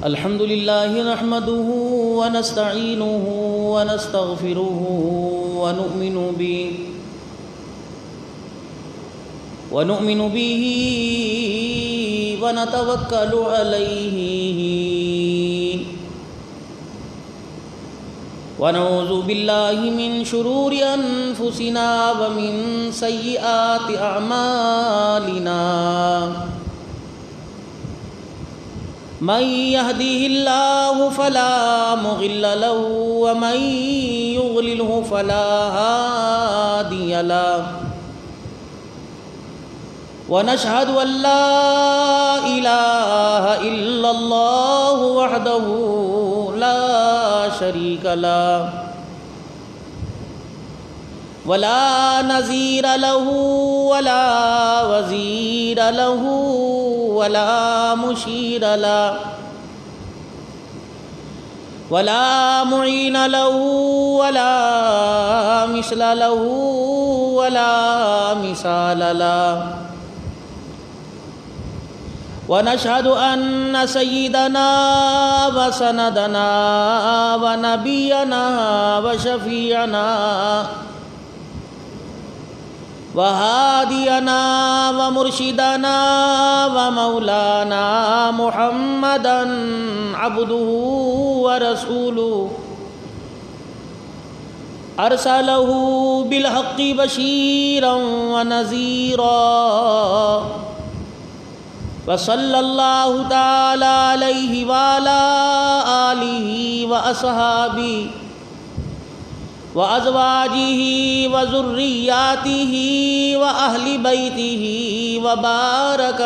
الحمد لله نحمده ونستعينه ونستغفره ونؤمن به ونتوكل عليه ونعوذ بالله من شرور أنفسنا ومن سيئات أعمالنا من يهده الله فلا مضل له ومن يضلله فلا هادي له ونشهد أن لا إله إلا الله وحده لا شريك له ولا نظير له ولا وزير له ولا مشير له ولا معين له ولا مثل له ولا مثال له ونشهد أن سيدنا وسندنا ونبينا وشفيعنا وهادينا ومرشدنا ومولانا محمدا عبده ورسوله أرسله بالحق بشيرا ونذيرا وصلى الله تعالى عليه وعلى آله وأصحابه وأزواجه وذرياته وأهل بيته وبارك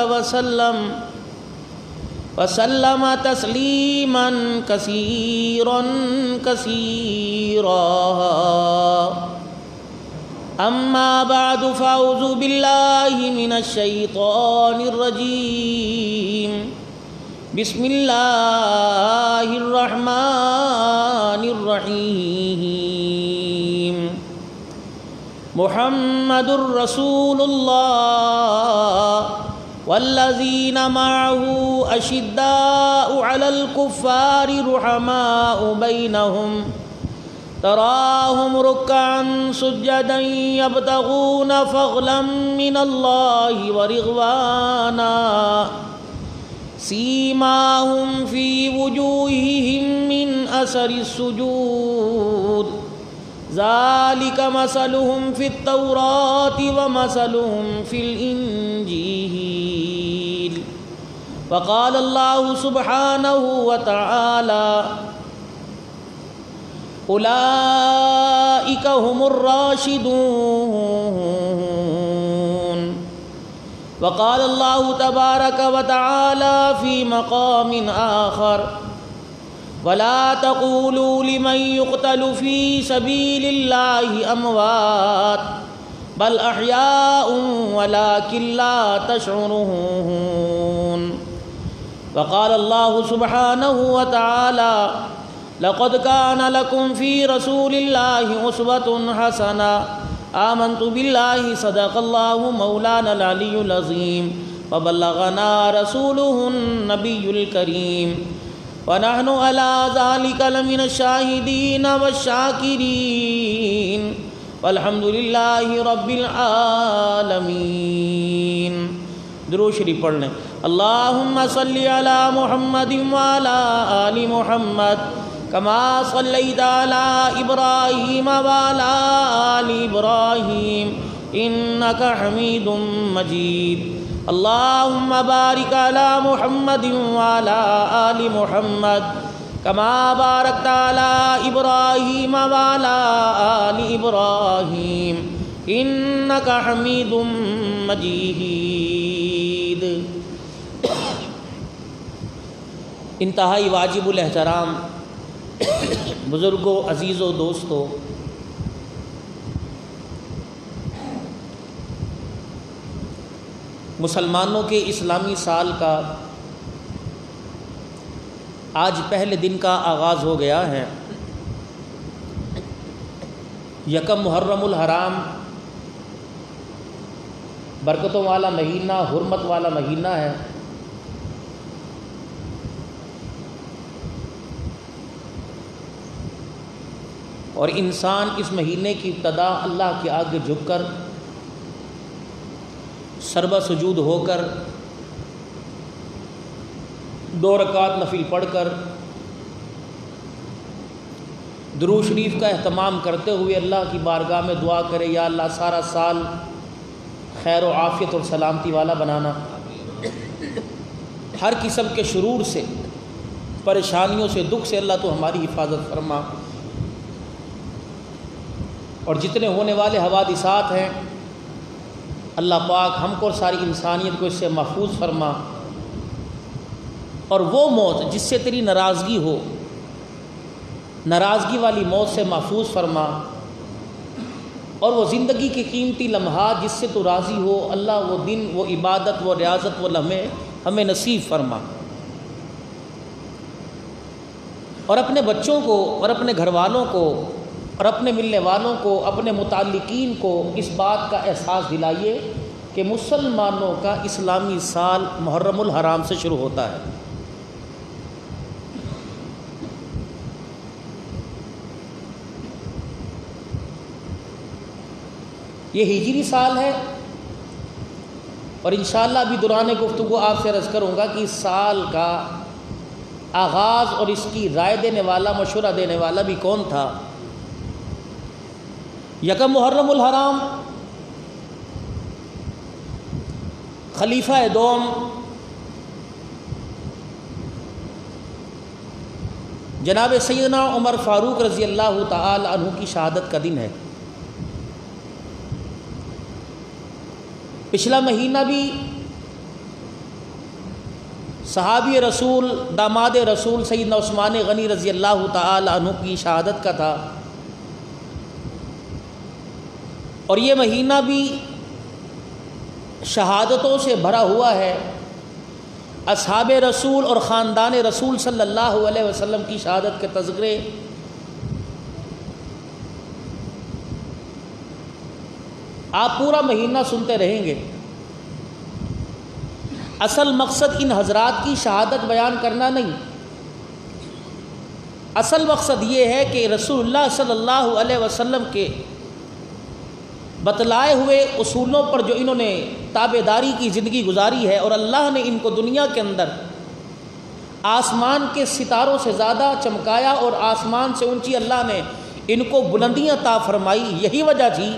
وسلم تسليما كثيرا أما بعد فأعوذ بالله من الشيطان الرجيم بسم الله الرحمن الرحيم محمد رسول الله والذين معه أشداء على الكفار رحماء بينهم تراهم ركعا سجدا يبتغون فضلا من الله ورضوانا سيماهم في وجوههم من أثر السجود ذلك مثلهم في التوراة ومثلهم في الإنجيل وقال الله سبحانه وتعالى أولئك هم الراشدون وقال الله تبارك وتعالى في مقام آخر ولا تقولوا لمن يقتل في سبيل الله أموات بل أحياء ولكن لا تشعرون وقال الله سبحانه وتعالى لقد كان لكم في رسول الله أسوة حسنة آمنت بالله صدق الله مولانا العلي العظيم وبلغنا رسوله النبي الكريم ونحن على ذلك لمن الشاهدين والشاكرين والحمد لله رب العالمين. درود شریف پڑھ لیں. اللہم صلی علی محمد وعلی آل محمد كما صليت على إبراهيم وعلى آل إبراهيم إنك حميد مجيد. اللهم بارك على محمد وعلى آل محمد كما باركت على إبراهيم وعلى آل إبراهيم إنك حميد مجيد. انتہائی واجب الاحترام بزرگوں، عزیزوں، دوستوں، مسلمانوں کے اسلامی سال کا آج پہلے دن کا آغاز ہو گیا ہے. یکم محرم الحرام برکتوں والا مہینہ، حرمت والا مہینہ ہے. اور انسان اس مہینے کی ابتدا اللہ کے آگے جھک کر سربہ سجود ہو کر 2 رکعت نفل پڑھ کر درود شریف کا اہتمام کرتے ہوئے اللہ کی بارگاہ میں دعا کرے، یا اللہ سارا سال خیر و عافیت اور سلامتی والا بنانا، ہر قسم کے شرور سے، پریشانیوں سے، دکھ سے اللہ تو ہماری حفاظت فرما، اور جتنے ہونے والے حوادثات ہیں اللہ پاک ہم کو اور ساری انسانیت کو اس سے محفوظ فرما، اور وہ موت جس سے تیری ناراضگی ہو، ناراضگی والی موت سے محفوظ فرما، اور وہ زندگی کے قیمتی لمحات جس سے تو راضی ہو اللہ، وہ دن، وہ عبادت، وہ ریاضت، وہ لمحے ہمیں نصیب فرما، اور اپنے بچوں کو اور اپنے گھر والوں کو اور اپنے ملنے والوں کو، اپنے متعلقین کو اس بات کا احساس دلائیے کہ مسلمانوں کا اسلامی سال محرم الحرام سے شروع ہوتا ہے۔ یہ ہجری سال ہے، اور انشاءاللہ ابھی دوران گفتگو آپ سے عرض کروں گا کہ اس سال کا آغاز اور اس کی رائے دینے والا، مشورہ دینے والا بھی کون تھا۔ یکم محرم الحرام خلیفہ دوم جناب سیدنا عمر فاروق رضی اللہ تعالی عنہ کی شہادت کا دن ہے۔ پچھلا مہینہ بھی صحابی رسول، داماد رسول سیدنا عثمان غنی رضی اللہ تعالی عنہ کی شہادت کا تھا، اور یہ مہینہ بھی شہادتوں سے بھرا ہوا ہے۔ اصحاب رسول اور خاندان رسول صلی اللہ علیہ وسلم کی شہادت کے تذکرے آپ پورا مہینہ سنتے رہیں گے۔ اصل مقصد ان حضرات کی شہادت بیان کرنا نہیں، اصل مقصد یہ ہے کہ رسول اللہ صلی اللہ علیہ وسلم کے بتلائے ہوئے اصولوں پر جو انہوں نے تابعداری کی زندگی گزاری ہے، اور اللہ نے ان کو دنیا کے اندر آسمان کے ستاروں سے زیادہ چمکایا، اور آسمان سے اونچی اللہ نے ان کو بلندیاں عطا فرمائی، یہی وجہ تھی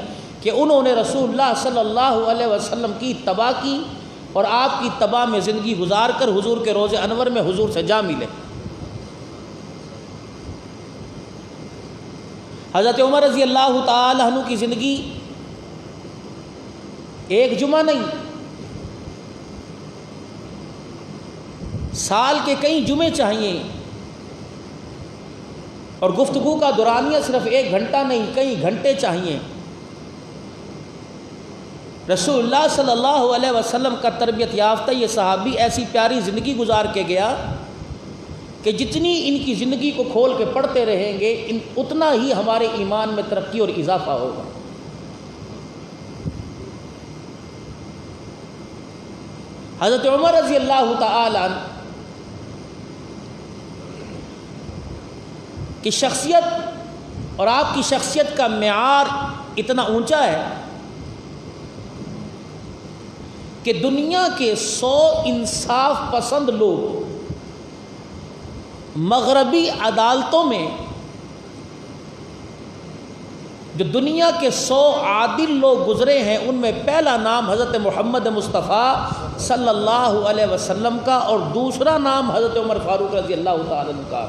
کہ انہوں نے رسول اللہ صلی اللہ علیہ وسلم کی اتباع کی، اور آپ کی اتباع میں زندگی گزار کر حضور کے روضے انور میں حضور سے جا ملے۔ حضرت عمر رضی اللہ تعالی عنہ کی زندگی ایک جمعہ نہیں، سال کے کئی جمعے چاہیے، اور گفتگو کا دورانیہ صرف 1 گھنٹہ نہیں، کئی گھنٹے چاہیے۔ رسول اللہ صلی اللہ علیہ وسلم کا تربیت یافتہ یہ صحابی ایسی پیاری زندگی گزار کے گیا کہ جتنی ان کی زندگی کو کھول کے پڑھتے رہیں گے اتنا ہی ہمارے ایمان میں ترقی اور اضافہ ہوگا۔ حضرت عمر رضی اللہ تعالی عنہ کی شخصیت اور آپ کی شخصیت کا معیار اتنا اونچا ہے کہ دنیا کے 100 انصاف پسند لوگ مغربی عدالتوں میں، جو دنیا کے 100 عادل لوگ گزرے ہیں، ان میں پہلا نام حضرت محمد مصطفیٰ صلی اللہ علیہ وسلم کا، اور دوسرا نام حضرت عمر فاروق رضی اللہ تعالی عنہ کا۔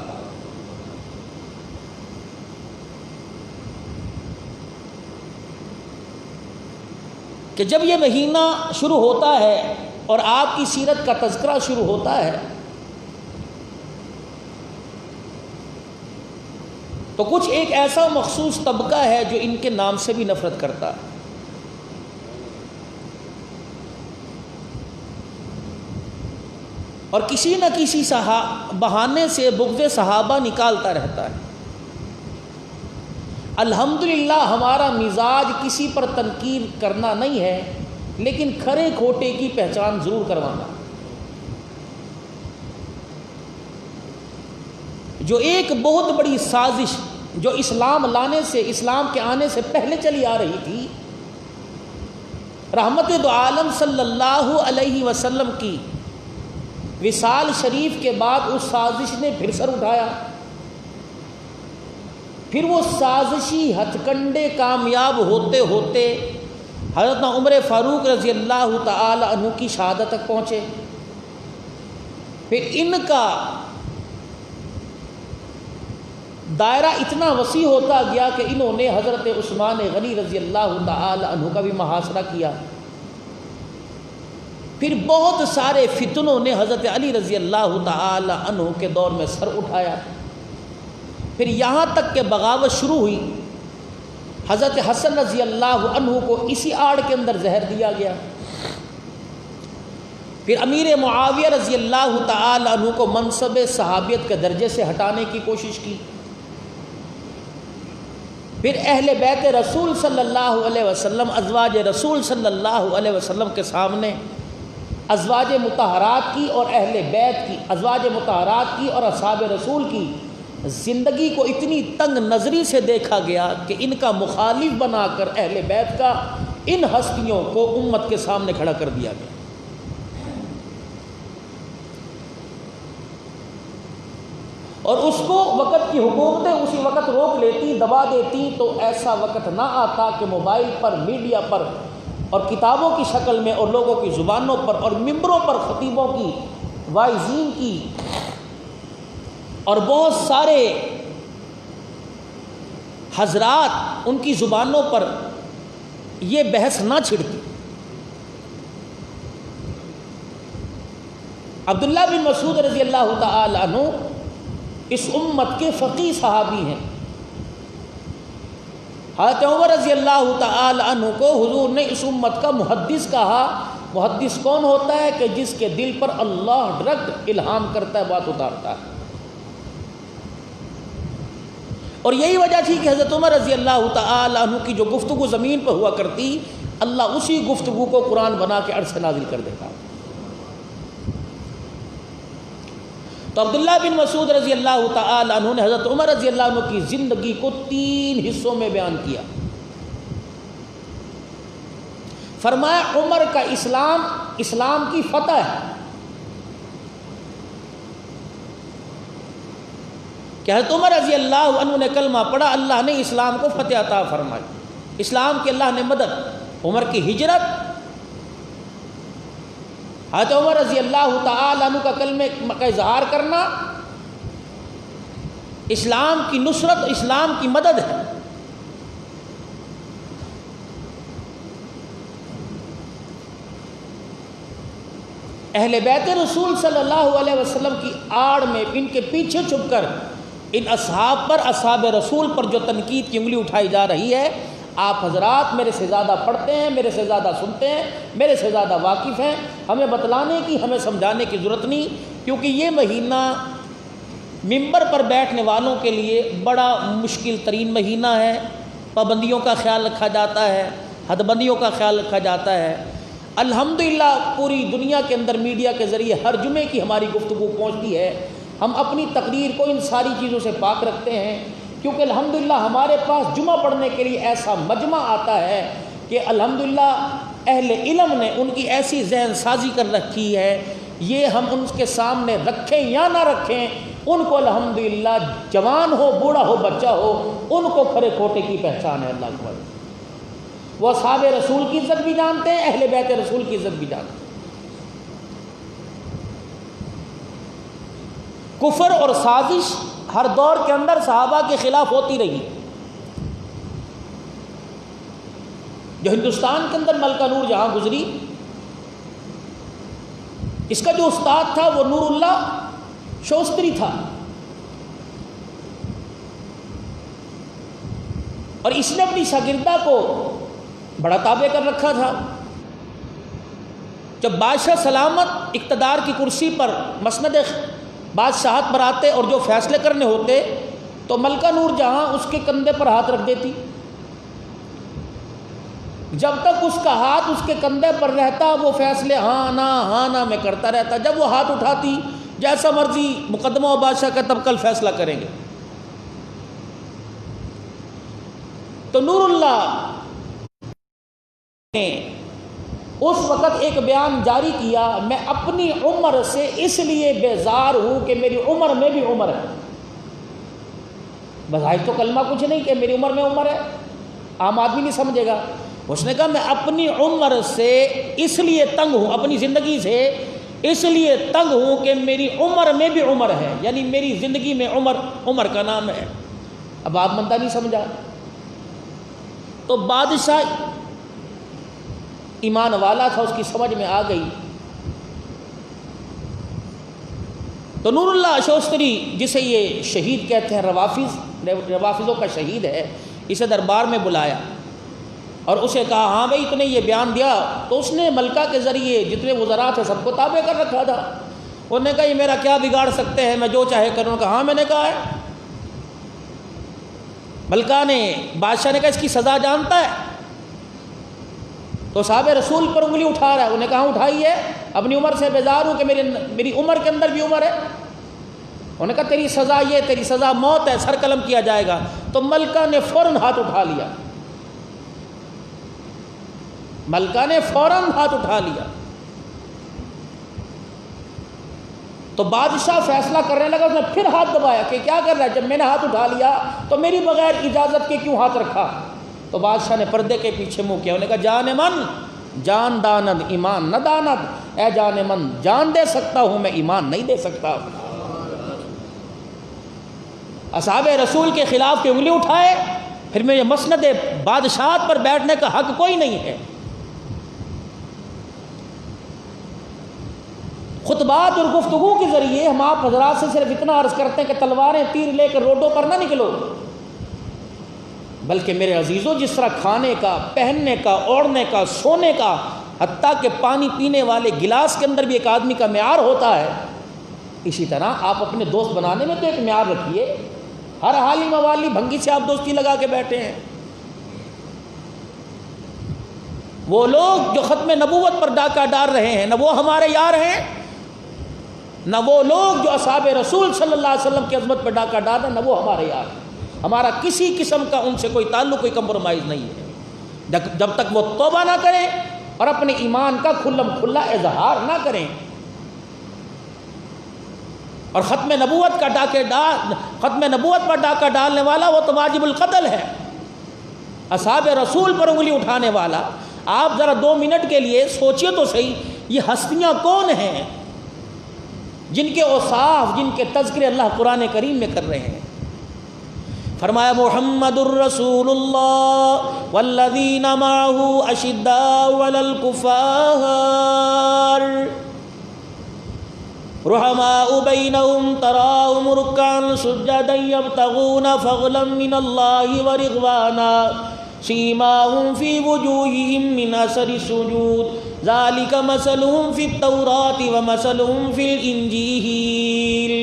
کہ جب یہ مہینہ شروع ہوتا ہے اور آپ کی سیرت کا تذکرہ شروع ہوتا ہے تو کچھ ایک ایسا مخصوص طبقہ ہے جو ان کے نام سے بھی نفرت کرتا ہے، اور کسی نہ کسی بہانے سے بغض صحابہ نکالتا رہتا ہے۔ الحمدللہ ہمارا مزاج کسی پر تنقید کرنا نہیں ہے، لیکن کھرے کھوٹے کی پہچان ضرور کروانا۔ جو ایک بہت بڑی سازش جو اسلام لانے سے، اسلام کے آنے سے پہلے چلی آ رہی تھی، رحمت دو عالم صلی اللہ علیہ وسلم کی وصال شریف کے بعد اس سازش نے پھر سر اٹھایا. پھر وہ سازشی ہتھ کنڈے کامیاب ہوتے ہوتے حضرت عمر فاروق رضی اللہ تعالی عنہ کی شہادت تک پہنچے. پھر ان کا دائرہ اتنا وسیع ہوتا گیا کہ انہوں نے حضرت عثمان غنی رضی اللہ تعالی عنہ کا بھی محاصرہ کیا. پھر بہت سارے فتنوں نے حضرت علی رضی اللہ تعالی عنہ کے دور میں سر اٹھایا. پھر یہاں تک کہ بغاوت شروع ہوئی. حضرت حسن رضی اللہ عنہ کو اسی آڑ کے اندر زہر دیا گیا. پھر امیر معاویہ رضی اللہ تعالی عنہ کو منصب صحابیت کے درجے سے ہٹانے کی کوشش کی. پھر اہل بیت رسول صلی اللہ علیہ وسلم، ازواج رسول صلی اللہ علیہ وسلم کے سامنے ازواج مطہرات کی اور اہل بیت کی، ازواج مطہرات کی اور اصحاب رسول کی زندگی کو اتنی تنگ نظری سے دیکھا گیا کہ ان کا مخالف بنا کر اہل بیت کا ان ہستیوں کو امت کے سامنے کھڑا کر دیا گیا. اور اس کو وقت کی حکومتیں اسی وقت روک لیتی، دبا دیتی، تو ایسا وقت نہ آتا کہ موبائل پر، میڈیا پر اور کتابوں کی شکل میں اور لوگوں کی زبانوں پر اور ممبروں پر خطیبوں کی، واعظین کی اور بہت سارے حضرات ان کی زبانوں پر یہ بحث نہ چھڑتی. عبداللہ بن مسعود رضی اللہ تعالی عنہ اس امت کے فقیہ صحابی ہیں. حضرت عمر رضی اللہ تعالی عنہ کو حضور نے اس امت کا محدث کہا. محدث کون ہوتا ہے؟ کہ جس کے دل پر اللہ ڈائریکٹ الہام کرتا ہے، بات اتارتا ہے. اور یہی وجہ تھی کہ حضرت عمر رضی اللہ تعالی عنہ کی جو گفتگو زمین پر ہوا کرتی، اللہ اسی گفتگو کو قرآن بنا کے عرش سے نازل کر دیتا. تو عبداللہ بن مسعود رضی اللہ تعالی عنہ نے حضرت عمر رضی اللہ عنہ کی زندگی کو 3 حصوں میں بیان کیا. فرمایا عمر کا اسلام، اسلام کی فتح ہے کہ حضرت عمر رضی اللہ عنہ نے کلمہ پڑھا، اللہ نے اسلام کو فتح عطا فرمائی، اسلام کی اللہ نے مدد. عمر کی ہجرت، حضرت عمر رضی اللہ تعالی عنہ کا کلمے کا اظہار کرنا، اسلام کی نصرت، اسلام کی مدد ہے. اہل بیت رسول صلی اللہ علیہ وسلم کی آڑ میں، ان کے پیچھے چھپ کر ان اصحاب پر، اصحاب رسول پر جو تنقید کی انگلی اٹھائی جا رہی ہے، آپ حضرات میرے سے زیادہ پڑھتے ہیں، میرے سے زیادہ سنتے ہیں، میرے سے زیادہ واقف ہیں. ہمیں بتلانے کی، ہمیں سمجھانے کی ضرورت نہیں، کیونکہ یہ مہینہ ممبر پر بیٹھنے والوں کے لیے بڑا مشکل ترین مہینہ ہے. پابندیوں کا خیال رکھا جاتا ہے، حد بندیوں کا خیال رکھا جاتا ہے. الحمدللہ پوری دنیا کے اندر میڈیا کے ذریعے ہر جمعے کی ہماری گفتگو پہنچتی ہے. ہم اپنی تقریر کو ان ساری چیزوں سے پاک رکھتے ہیں، کیونکہ الحمدللہ ہمارے پاس جمعہ پڑھنے کے لیے ایسا مجمع آتا ہے کہ الحمدللہ اہل علم نے ان کی ایسی ذہن سازی کر رکھی ہے. یہ ہم ان کے سامنے رکھیں یا نہ رکھیں، ان کو الحمدللہ جوان ہو، بوڑھا ہو، بچہ ہو، ان کو کھرے کھوٹے کی پہچان ہے. اللہ اکبر. وہ اصحاب رسول کی عزت بھی جانتے ہیں، اہل بیت رسول کی عزت بھی جانتے ہیں. کفر اور سازش ہر دور کے اندر صحابہ کے خلاف ہوتی رہی. جو ہندوستان کے اندر ملکہ نور جہاں گزری، اس کا جو استاد تھا وہ نور اللہ شوستری تھا، اور اس نے اپنی شاگردہ کو بڑا تابع کر رکھا تھا. جب بادشاہ سلامت اقتدار کی کرسی پر مسند بادشاہت پر آتے اور جو فیصلے کرنے ہوتے تو ملکہ نور جہاں اس کے کندھے پر ہاتھ رکھ دیتی. جب تک اس کا ہاتھ اس کے کندھے پر رہتا وہ فیصلے ہاں نہ میں کرتا رہتا. جب وہ ہاتھ اٹھاتی، جیسا مرضی مقدمہ و بادشاہ کا تب کل فیصلہ کریں گے. تو نور اللہ نے اس وقت ایک بیان جاری کیا، میں اپنی عمر سے اس لیے بیزار ہوں کہ میری عمر میں بھی عمر ہے۔ بظاہر تو کلمہ کچھ نہیں کہ میری عمر میں عمر ہے، عام آدمی نہیں سمجھے گا۔ اس نے کہا میں اپنی عمر سے اس لیے تنگ ہوں، اپنی زندگی سے اس لیے تنگ ہوں کہ میری عمر میں بھی عمر ہے، یعنی میری زندگی میں عمر کا نام ہے۔ اب آپ بندہ نہیں سمجھا تو بادشاہ ایمان والا تھا، اس کی سمجھ میں آ گئی۔ تو نور اللہ اشوستری جسے یہ شہید کہتے ہیں، روافظوں کا شہید ہے، اسے دربار میں بلایا اور اسے کہا ہاں بھائی تو نے یہ بیان دیا، تو اس نے ملکہ کے ذریعے جتنے وزراء تھے سب کو تابع کر رکھا تھا۔ انہوں نے کہا یہ میرا کیا بگاڑ سکتے ہیں، میں جو چاہے کروں۔ کہا ہاں میں نے کہا ہے۔ ملکہ نے، بادشاہ نے کہا اس کی سزا جانتا ہے؟ تو صحابہ رسول پر انگلی اٹھا رہا ہے۔ انہوں نے کہا اٹھائی ہے، اپنی عمر سے بیزار ہوں کہ میری عمر کے اندر بھی عمر ہے۔ انہوں نے کہا تیری سزا یہ، تیری سزا موت ہے، سر قلم کیا جائے گا۔ تو ملکہ نے فوراً ہاتھ اٹھا لیا، ملکہ نے فوراً ہاتھ اٹھا لیا۔ تو بادشاہ فیصلہ کرنے لگا، اس نے پھر ہاتھ دبایا کہ کیا کر رہا ہے، جب میں نے ہاتھ اٹھا لیا تو میری بغیر اجازت کے کیوں ہاتھ رکھا؟ تو بادشاہ نے پردے کے پیچھے منہ کیا، انہوں نے کہا جان من جان داند ایمان نہ داند، اے جان من جان دے سکتا ہوں میں ایمان نہیں دے سکتا۔ اصحاب رسول کے خلاف کی انگلی اٹھائے، پھر میں یہ مسند بادشاہت پر بیٹھنے کا حق کوئی نہیں ہے۔ خطبات اور گفتگو کے ذریعے ہم آپ حضرات سے صرف اتنا عرض کرتے ہیں کہ تلواریں تیر لے کر روڈوں پر نہ نکلو، بلکہ میرے عزیزوں جس طرح کھانے کا، پہننے کا، اوڑھنے کا، سونے کا، حتیٰ کہ پانی پینے والے گلاس کے اندر بھی ایک آدمی کا معیار ہوتا ہے، اسی طرح آپ اپنے دوست بنانے میں تو ایک معیار رکھیے۔ ہر حالی موالی بھنگی سے آپ دوستی لگا کے بیٹھے ہیں۔ وہ لوگ جو ختم نبوت پر ڈاکہ ڈال رہے ہیں، نہ وہ ہمارے یار ہیں، نہ وہ لوگ جو اصحاب رسول صلی اللہ علیہ وسلم کی عظمت پر ڈاکہ ڈال رہے ہیں، نہ وہ ہمارے یار ہیں۔ ہمارا کسی قسم کا ان سے کوئی تعلق، کوئی کمپرومائز نہیں ہے، جب تک وہ توبہ نہ کریں اور اپنے ایمان کا کھلم کھلا اظہار نہ کریں۔ اور ختم نبوت پر ڈاکہ ڈالنے والا وہ تو واجب القتل ہے۔ اصحاب رسول پر انگلی اٹھانے والا، آپ ذرا 2 منٹ کے لیے سوچئے تو صحیح، یہ ہستیاں کون ہیں جن کے اوصاف، جن کے تذکرے اللہ قرآن کریم میں کر رہے ہیں؟ فرمایا محمد الرسول اللہ والذین معہ اشداء علی الکفار رحماء بینہم تراہم رکعا سجدا یبتغون فضلا من اللہ ورضوانا سیماہم فی وجوہہم من اثر السجود ذالک مثلہم فی التوراۃ ومثلہم فی الانجیل۔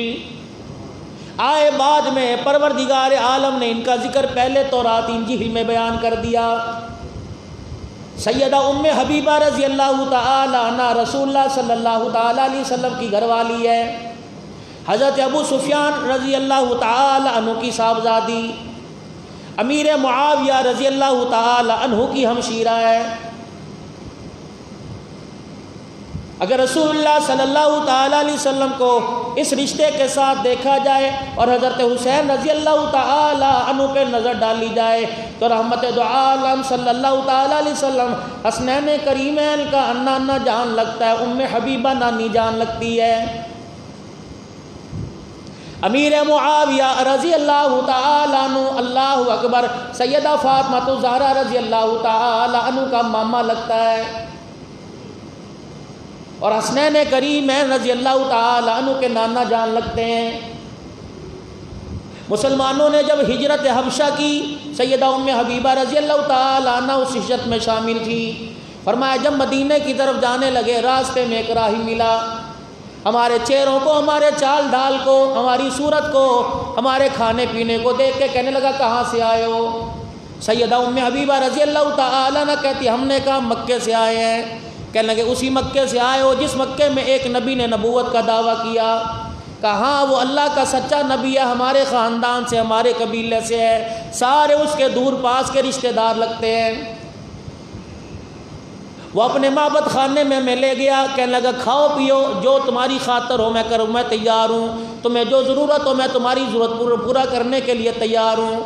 آئے بعد میں پروردگار عالم نے ان کا ذکر پہلے تورات انجیل میں بیان کر دیا۔ سیدہ ام حبیبہ رضی اللہ تعالی عنہ رسول اللہ صلی اللہ تعالی علیہ وسلم کی گھر والی ہے۔ حضرت ابو سفیان رضی اللہ تعالی عنہ کی صاحبزادی، امیر معاویہ رضی اللہ تعالی عنہ کی ہمشیرہ ہے۔ اگر رسول اللہ صلی اللہ تعالی علیہ وسلم کو اس رشتے کے ساتھ دیکھا جائے اور حضرت حسین رضی اللہ تعالی عنہ پہ نظر ڈالی جائے تو رحمت دو عالم صلی اللہ تعالی علیہ وسلم حسنین کریمین کا انا جان لگتا ہے، ام حبیبہ نانی جان لگتی ہے۔ امیر معاویہ رضی اللہ تعالی عنہ، اللہ اکبر، سیدہ فاطمہ الزہرا رضی اللہ تعالی عنہ کا ماما لگتا ہے، اور حسنین کریمین رضی اللہ تعالی عنہ کے نانا جان لگتے ہیں۔ مسلمانوں نے جب ہجرت حبشہ کی، سیدہ ام حبیبہ رضی اللہ تعالی عنہ اس ہجرت میں شامل تھی۔ فرمایا جب مدینے کی طرف جانے لگے، راستے میں ایک راہی ملا، ہمارے چہروں کو، ہمارے چال ڈال کو، ہماری صورت کو، ہمارے کھانے پینے کو دیکھ کے کہنے لگا کہاں سے آئے ہو؟ سیدہ ام حبیبہ رضی اللہ تعالی عنہ کہتی ہم نے کہا مکے سے آئے ہیں۔ کہنے لگے اسی مکے سے آئے ہو جس مکے میں ایک نبی نے نبوت کا دعویٰ کیا؟ کہا ہاں وہ اللہ کا سچا نبی ہے، ہمارے خاندان سے، ہمارے قبیلے سے ہے، سارے اس کے دور پاس کے رشتہ دار لگتے ہیں۔ وہ اپنے معبد خانے میں لے گیا، کہنے لگا کھاؤ پیو، جو تمہاری خاطر ہو میں کروں، میں تیار ہوں، تمہیں جو ضرورت ہو میں تمہاری ضرورت پورا کرنے کے لیے تیار ہوں۔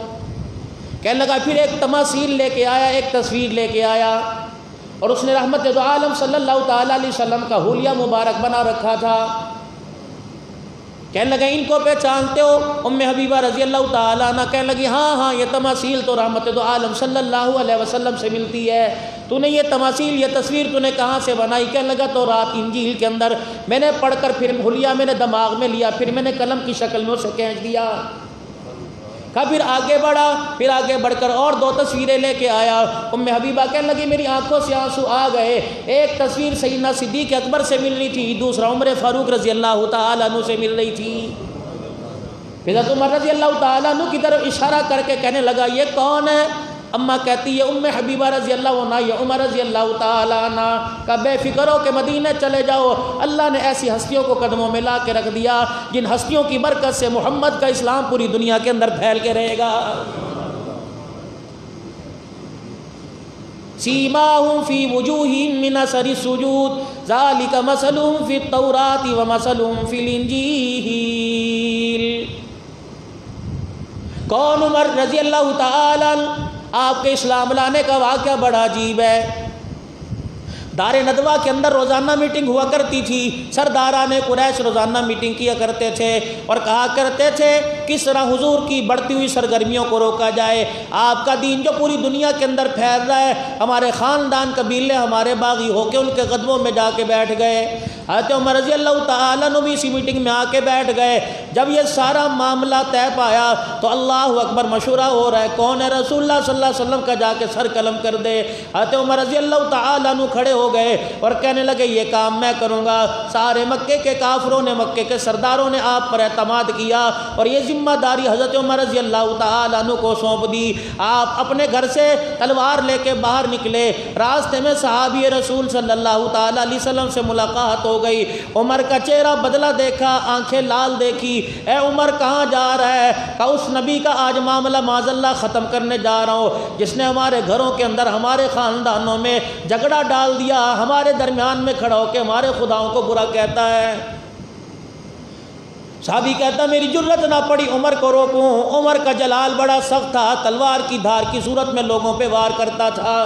کہنے لگا پھر ایک تماثیل لے کے آیا، ایک تصویر لے کے آیا، اور اس نے رحمت دو عالم صلی اللہ تعالیٰ علیہ وسلم کا حلیہ مبارک بنا رکھا تھا۔ کہنے لگے ان کو پہچانتے ہو؟ ام حبیبہ رضی اللہ تعالیٰ عنہ کہنے لگی ہاں یہ تماثیل تو رحمت دو عالم صلی اللہ علیہ وسلم سے ملتی ہے، تو نے یہ تماثیل یہ تصویر تو نے کہاں سے بنائی؟ کہنے لگا تو رات انجیل کے اندر میں نے پڑھ کر پھر حلیہ میں نے دماغ میں لیا، پھر میں نے قلم کی شکل میں اسے کھینچ دیا۔ پھر آگے بڑھا، پھر آگے بڑھ کر اور 2 تصویریں لے کے آیا۔ ام حبیبہ کہنے لگی میری آنکھوں سے آنسو آ گئے، ایک تصویر سیدنا صدیق اکبر سے مل رہی تھی، دوسرا عمر فاروق رضی اللہ تعالیٰ عنہ سے مل رہی تھی۔ پھر حضرت عمر رضی اللہ تعالیٰ عنہ کی طرف اشارہ کر کے کہنے لگا یہ کون ہے؟ اماں کہتی ہے ام حبیبہ رضی اللہ عنہ یہ عمر رضی اللہ تعالیٰ عنہ کا بے فکر ہو کہ مدینہ چلے جاؤ، اللہ نے ایسی ہستیوں کو قدموں میں لا کے رکھ دیا جن ہستیوں کی برکت سے محمد کا اسلام پوری دنیا کے اندر پھیل کے رہے گا۔ سیماہم فی وجوہہم من اثر السجود ذالک مثلہم فی التوراۃ ومثلہم فی الانجیل۔ کون؟ عمر رضی اللہ تعالیٰ عنہ۔ آپ کے اسلام لانے کا واقعہ بڑا عجیب ہے۔ دار ندوہ کے اندر روزانہ میٹنگ ہوا کرتی تھی، سرداران قریش روزانہ میٹنگ کیا کرتے تھے اور کہا کرتے تھے کس طرح حضور کی بڑھتی ہوئی سرگرمیوں کو روکا جائے، آپ کا دین جو پوری دنیا کے اندر پھیل رہا ہے، ہمارے خاندان قبیلے ہمارے باغی ہو کے ان کے قدموں میں جا کے بیٹھ گئے۔ حضرت عمر رضی اللہ تعالیٰ عنہ بھی اسی میٹنگ میں آ کے بیٹھ گئے۔ جب یہ سارا معاملہ طے پایا تو اللہ اکبر مشورہ ہو رہا ہے کون ہے؟ رسول اللہ صلی اللہ علیہ وسلم کا جا کے سر قلم کر دے۔ حضرت عمر رضی اللہ تعالیٰ عنہ کھڑے ہو گئے اور کہنے لگے یہ کام میں کروں گا۔ سارے مکے کے کافروں نے، مکے کے سرداروں نے آپ پر اعتماد کیا اور یہ ذمہ داری حضرت عمر رضی اللہ تعالیٰ عنہ کو سونپ دی۔ آپ اپنے گھر سے تلوار لے کے باہر نکلے، راستے میں صحابی رسول صلی اللہ تعالیٰ علیہ وسلم سے ملاقات ہو گئی۔ عمر کا چہرہ بدلا دیکھا، آنکھیں لال دیکھی۔ اے عمر کہاں جا رہا ہے؟ کہ اس نبی کا آج معاملہ معاذ اللہ ختم کرنے جا رہا ہوں جس نے ہمارے گھروں کے اندر ہمارے خاندانوں میں جھگڑا ڈال دیا، ہمارے درمیان میں کھڑا ہو کے ہمارے خداؤں کو برا کہتا ہے۔ صحابی کہتا میری جرت نہ پڑی عمر کو روکوں۔ عمر کا جلال بڑا سخت تھا، تلوار کی دھار کی صورت میں لوگوں پہ وار کرتا تھا۔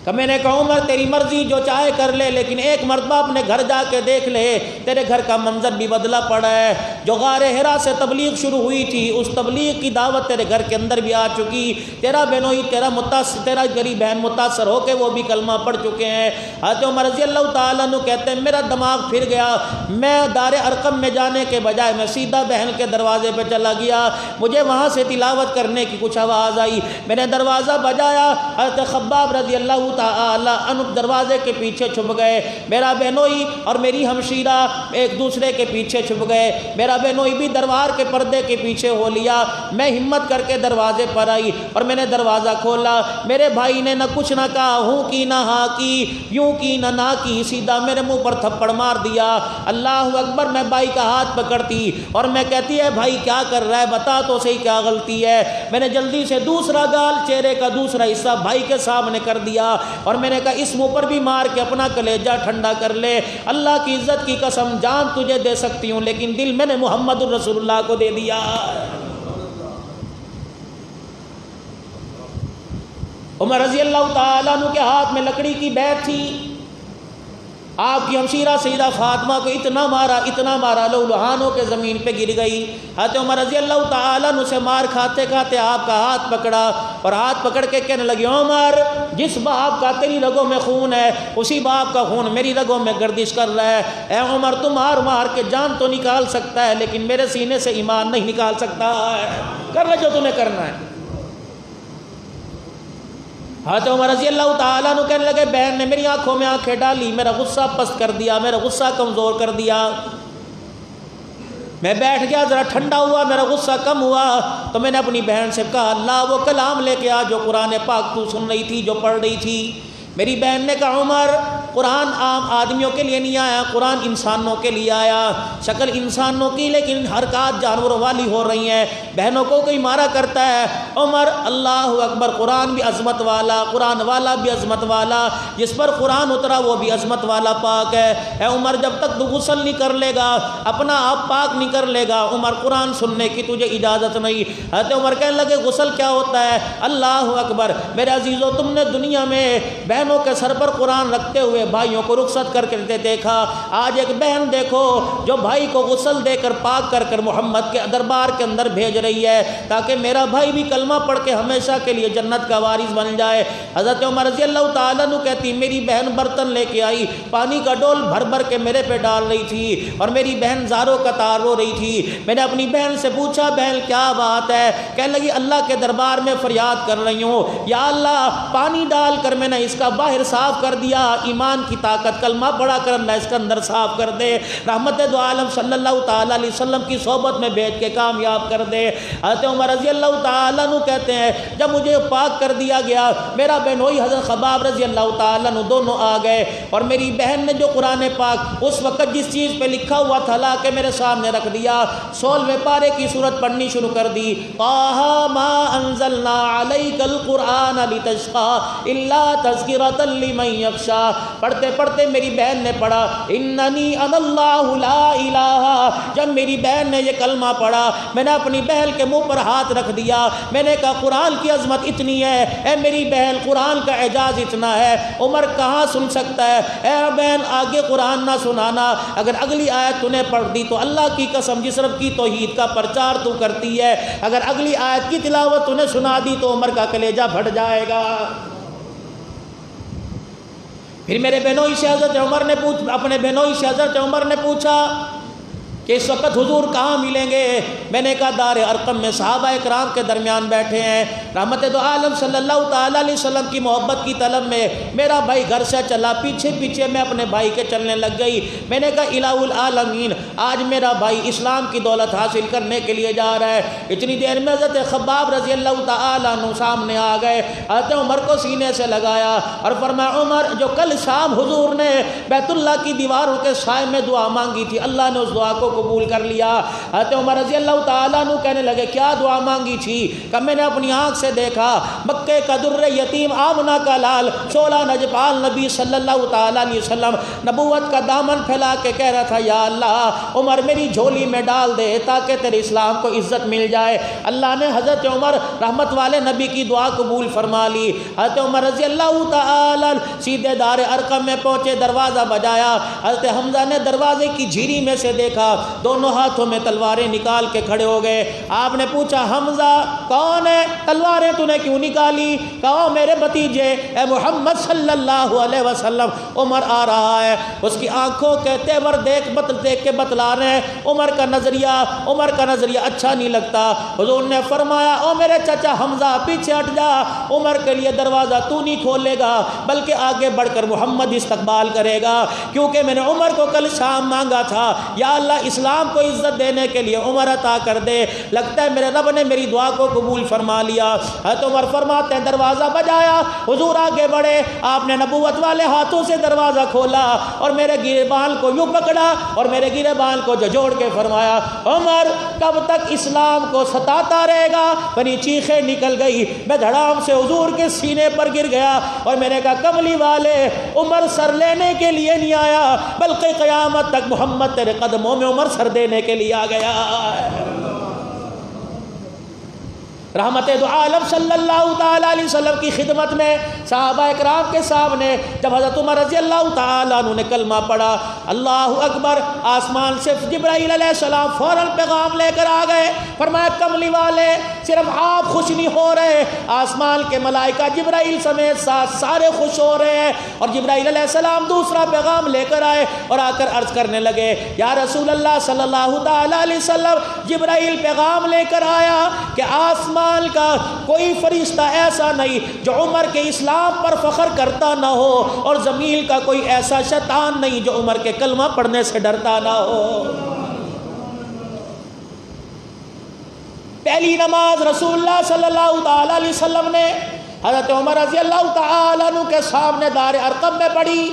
کہ میں نے کہا عمر تیری مرضی جو چاہے کر لے، لیکن ایک مرتبہ اپنے گھر جا کے دیکھ لے، تیرے گھر کا منظر بھی بدلا پڑا ہے۔ جو غار حرا سے تبلیغ شروع ہوئی تھی اس تبلیغ کی دعوت تیرے گھر کے اندر بھی آ چکی، تیرا بہنوئی تیرا غریب بہن متاثر ہو کے وہ بھی کلمہ پڑھ چکے ہیں۔ حضرت عمر رضی اللہ تعالیٰ عنہ کہتے ہیں میرا دماغ پھر گیا، میں دار ارقم میں جانے کے بجائے میں سیدھا بہن کے دروازے پہ چلا گیا۔ مجھے وہاں سے تلاوت کرنے کی کچھ آواز آئی، میں نے دروازہ بجایا، حضرت خباب رضی اللہ تعالی عنہ دروازے کے پیچھے چھپ گئے۔ میرا بہنوئی اور میری ہمشیرہ ایک دوسرے کے پیچھے چھپ گئے، میرا بہنوئی بھی دربار کے پردے کے پیچھے ہو لیا۔ میں ہمت کر کے دروازے پر آئی اور میں نے دروازہ کھولا۔ میرے بھائی نے نہ کچھ نہ کہا، ہوں کی نہ ہاں کی، یوں کی نہ کی، سیدھا میرے منہ پر تھپڑ مار دیا۔ اللہ اکبر، میں بھائی کا ہاتھ پکڑتی اور میں کہتی ہے بھائی کیا کر رہا ہے، بتا تو صحیح کیا غلطی ہے۔ میں نے جلدی سے دوسرا گال، چہرے کا دوسرا حصہ بھائی کے سامنے کر دیا اور میں نے کہا اس منہ پر بھی مار کے اپنا کلیجہ ٹھنڈا کر لے۔ اللہ کی عزت کی قسم جان تجھے دے سکتی ہوں لیکن دل میں نے محمد الرسول اللہ کو دے دیا۔ عمر رضی اللہ تعالیٰ عنہ کے ہاتھ میں لکڑی کی بیت تھی۔ آپ کی ہمشیرہ سیدہ فاطمہ کو اتنا مارا لہو کے زمین پہ گر گئی۔ حضرت عمر رضی اللہ تعالیٰ عنہ سے مار کھاتے کھاتے آپ کا ہاتھ پکڑا اور ہاتھ پکڑ کے کہنے لگے عمر جس باپ کا تیری رگوں میں خون ہے اسی باپ کا خون میری رگوں میں گردش کر رہا ہے۔ اے عمر تو مار کے جان تو نکال سکتا ہے لیکن میرے سینے سے ایمان نہیں نکال سکتا ہے، کر لے جو تمہیں کرنا ہے۔ حضرت عمر رضی اللہ تعالیٰ عنہ کہنے لگے بہن نے میری آنکھوں میں آنکھیں ڈالی، میرا غصہ پست کر دیا، میرا غصہ کمزور کر دیا۔ میں بیٹھ گیا، ذرا ٹھنڈا ہوا، میرا غصہ کم ہوا تو میں نے اپنی بہن سے کہا اللہ وہ کلام لے کے آ جو قرآن پاک تو سن رہی تھی، جو پڑھ رہی تھی۔ میری بہن نے کہا عمر قرآن عام آدمیوں کے لیے نہیں آیا، قرآن انسانوں کے لیے آیا، شکل انسانوں کی لیکن حرکات جانوروں والی ہو رہی ہیں، بہنوں کو کوئی مارا کرتا ہے۔ عمر اللہ اکبر، قرآن بھی عظمت والا، قرآن والا بھی عظمت والا، جس پر قرآن اترا وہ بھی عظمت والا پاک ہے۔ اے عمر جب تک تو غسل نہیں کر لے گا، اپنا آپ پاک نہیں کر لے گا، عمر قرآن سننے کی تجھے اجازت نہیں۔ حضرت عمر کہنے لگے غسل کیا ہوتا ہے؟ اللہ اکبر، میرے عزیزو تم نے دنیا میں بہنوں کے سر پر قرآن رکھتے ہوئے بھائیوں کو رخصت کر کے دیکھا، آج ایک بہن دیکھو جو بھائی کو غسل دے کر پاک کر کر محمد کے دربار کے اندر بھیج رہی ہے تاکہ میرا بھائی بھی کلمہ پڑھ کے ہمیشہ کے لیے جنت کا وارث بن جائے۔ حضرت عمر رضی اللہ تعالیٰ عنہ کہتی میری بہن برتن لے کے آئی، پانی کا ڈول بھر بھر کے میرے پہ ڈال رہی تھی اور میری بہن زاروں کا تار رو رہی تھی۔ میں نے اپنی بہن سے پوچھا بہن کیا بات ہے؟ کہنے لگی اللہ کے دربار میں فریاد کر رہی ہوں، یا اللہ پانی ڈال کر میں نے اس کا باہر صاف کر دیا، ایمان کی طاقت کلمہ پڑھا کر اللہ اس کا اندر صاف کر دے، رحمت دو عالم صلی اللہ تعالیٰ علیہ وسلم کی صحبت میں بیٹھ کے کامیاب کر دے۔ حضرت عمر رضی اللہ تعالیٰ عنہ کہتے ہیں جب مجھے پاک کر دیا گیا، میرا بہنوئی حضرت خباب رضی اللہ تعالیٰ عنہ دونوں آ گئے اور میری بہن نے جو قرآن پاک اس وقت جس چیز پہ لکھا ہوا تھا لا کے میرے سامنے رکھ دیا، 16ویں پارے کی سورت پڑھنی شروع کر دی، طٰہٰ ما انزلنا علیک القرآن لتشقی الا تذکرۃ لمن یخشی۔ پڑھتے پڑھتے میری بہن نے پڑھا اننی انا اللہ لا الہ۔ جب میری بہن نے یہ کلمہ پڑھا میں نے اپنی بہن کے منہ پر ہاتھ رکھ دیا، میں نے کہا قرآن کی عظمت اتنی ہے، اے میری بہن قرآن کا اعجاز اتنا ہے، عمر کہاں سن سکتا ہے؟ اے بہن آگے قرآن نہ سنانا، اگر اگلی آیت تو نے پڑھ دی تو اللہ کی قسم جس رب کی توحید کا پرچار تو کرتی ہے، اگر اگلی آیت کی تلاوت تو نے سنا دی تو عمر کا کلیجہ پھٹ جائے گا۔ پھر میرے بہنوئی سے حضرت عمر نے اپنے بہنوئی سے حضرت عمر نے پوچھا کہ اس وقت حضور کہاں ملیں گے؟ میں نے کہا دار ارقم میں صحابہ اکرام کے درمیان بیٹھے ہیں، رحمت دو عالم صلی اللہ تعالیٰ علیہ وسلم کی محبت کی طلب میں میرا بھائی گھر سے چلا، پیچھے پیچھے میں اپنے بھائی کے چلنے لگ گئی۔ میں نے کہا الہ العالمین آج میرا بھائی اسلام کی دولت حاصل کرنے کے لیے جا رہا ہے۔ اتنی دیر میں حضرت خباب رضی اللہ تعالیٰ عنہ سامنے آ گئے، حضرت عمر کو سینے سے لگایا اور فرمایا عمر جو کل شام حضور نے بیت اللہ کی دیواروں کے سائے میں دعا مانگی تھی اللہ نے اس دعا کو قبول کر لیا۔ حضرت عمر رضی اللہ تعالیٰ عنہ کہنے لگے کیا دعا مانگی تھی؟ کہ میں نے اپنی آنکھ سے دیکھا مکے کا در یتیم آمنہ کا لال 16 نجپال نبی صلی اللہ تعالیٰ علیہ وسلم نبوت کا دامن پھیلا کے کہہ رہا تھا یا اللہ عمر میری جھولی میں ڈال دے تاکہ تیرے اسلام کو عزت مل جائے۔ اللہ نے حضرت عمر رحمت والے نبی کی دعا قبول فرما لی۔ حضرت عمر رضی اللہ تعالیٰ سیدھے دار ارقم میں پہنچے، دروازہ بجایا، حضرت حمزہ نے دروازے کی جھیری میں سے دیکھا، دونوں ہاتھوں میں تلواریں نکال کے کھڑے ہو گئے۔ آپ نے پوچھا حمزہ کون ہے؟ تلواریں تو نے کیوں نکالی؟ کہا میرے بھتیجے اے محمد صلی اللہ علیہ وسلم عمر آ رہا ہے۔ اس کی آنکھوں کے تیور دیکھ کے بتلا رہے ہیں عمر کا نظریہ اچھا نہیں لگتا۔ حضور نے فرمایا او میرے چچا حمزہ پیچھے ہٹ جا، عمر کے لیے دروازہ تو نہیں کھولے گا بلکہ آگے بڑھ کر محمد استقبال کرے گا، کیونکہ میں نے عمر کو کل شام مانگا تھا یا اللہ اسلام کو عزت دینے کے لیے عمر عطا کر دے، لگتا ہے میرے رب نے میری دعا کو قبول فرما لیا۔ حضرت عمر فرماتے ہیں دروازہ بجایا، حضور آگے بڑھے، آپ نے نبوت والے ہاتھوں سے دروازہ کھولا اور میرے گریبان کو یوں پکڑا اور میرے گریبان کو جھجوڑ کے فرمایا عمر کب تک اسلام کو ستاتا رہے گا؟ میری چیخیں نکل گئی، میں دھڑام سے حضور کے سینے پر گر گیا اور میں نے کہا کملی والے عمر سر لینے کے لیے نہیں آیا بلکہ قیامت تک محمد تیرے قدموں میں عمر سر دینے کے لیے آ گیا۔ رحمت دو عالم صلی اللہ تعالیٰ علیہ وسلم کی خدمت میں صحابہ اکرام کے سامنے جب حضرت عمر رضی اللہ تعالیٰ عنہ نے کلمہ پڑھا اللہ اکبر، آسمان سے جبرائیل علیہ السلام فوراً پیغام لے کر آ گئے، فرمایا کملی والے صرف آپ خوش نہیں ہو رہے، آسمان کے ملائکہ جبرائیل سمیت سارے خوش ہو رہے ہیں۔ اور جبرائیل علیہ السلام دوسرا پیغام لے کر آئے اور آ کر عرض کرنے لگے یا رسول اللہ صلی اللہ تعالیٰ علیہ وسلم جبرائیل پیغام لے کر آیا کہ آسمان کا کوئی فرشتہ ایسا نہیں جو عمر کے اسلام پر فخر کرتا نہ ہو اور زمین کا کوئی ایسا شیطان نہیں جو عمر کے کلمہ پڑھنے سے ڈرتا نہ ہو۔ پہلی نماز رسول اللہ صلی اللہ تعالیٰ علیہ وسلم نے حضرت عمر رضی اللہ تعالیٰ عنہ کے سامنے دار ارقم میں پڑھی۔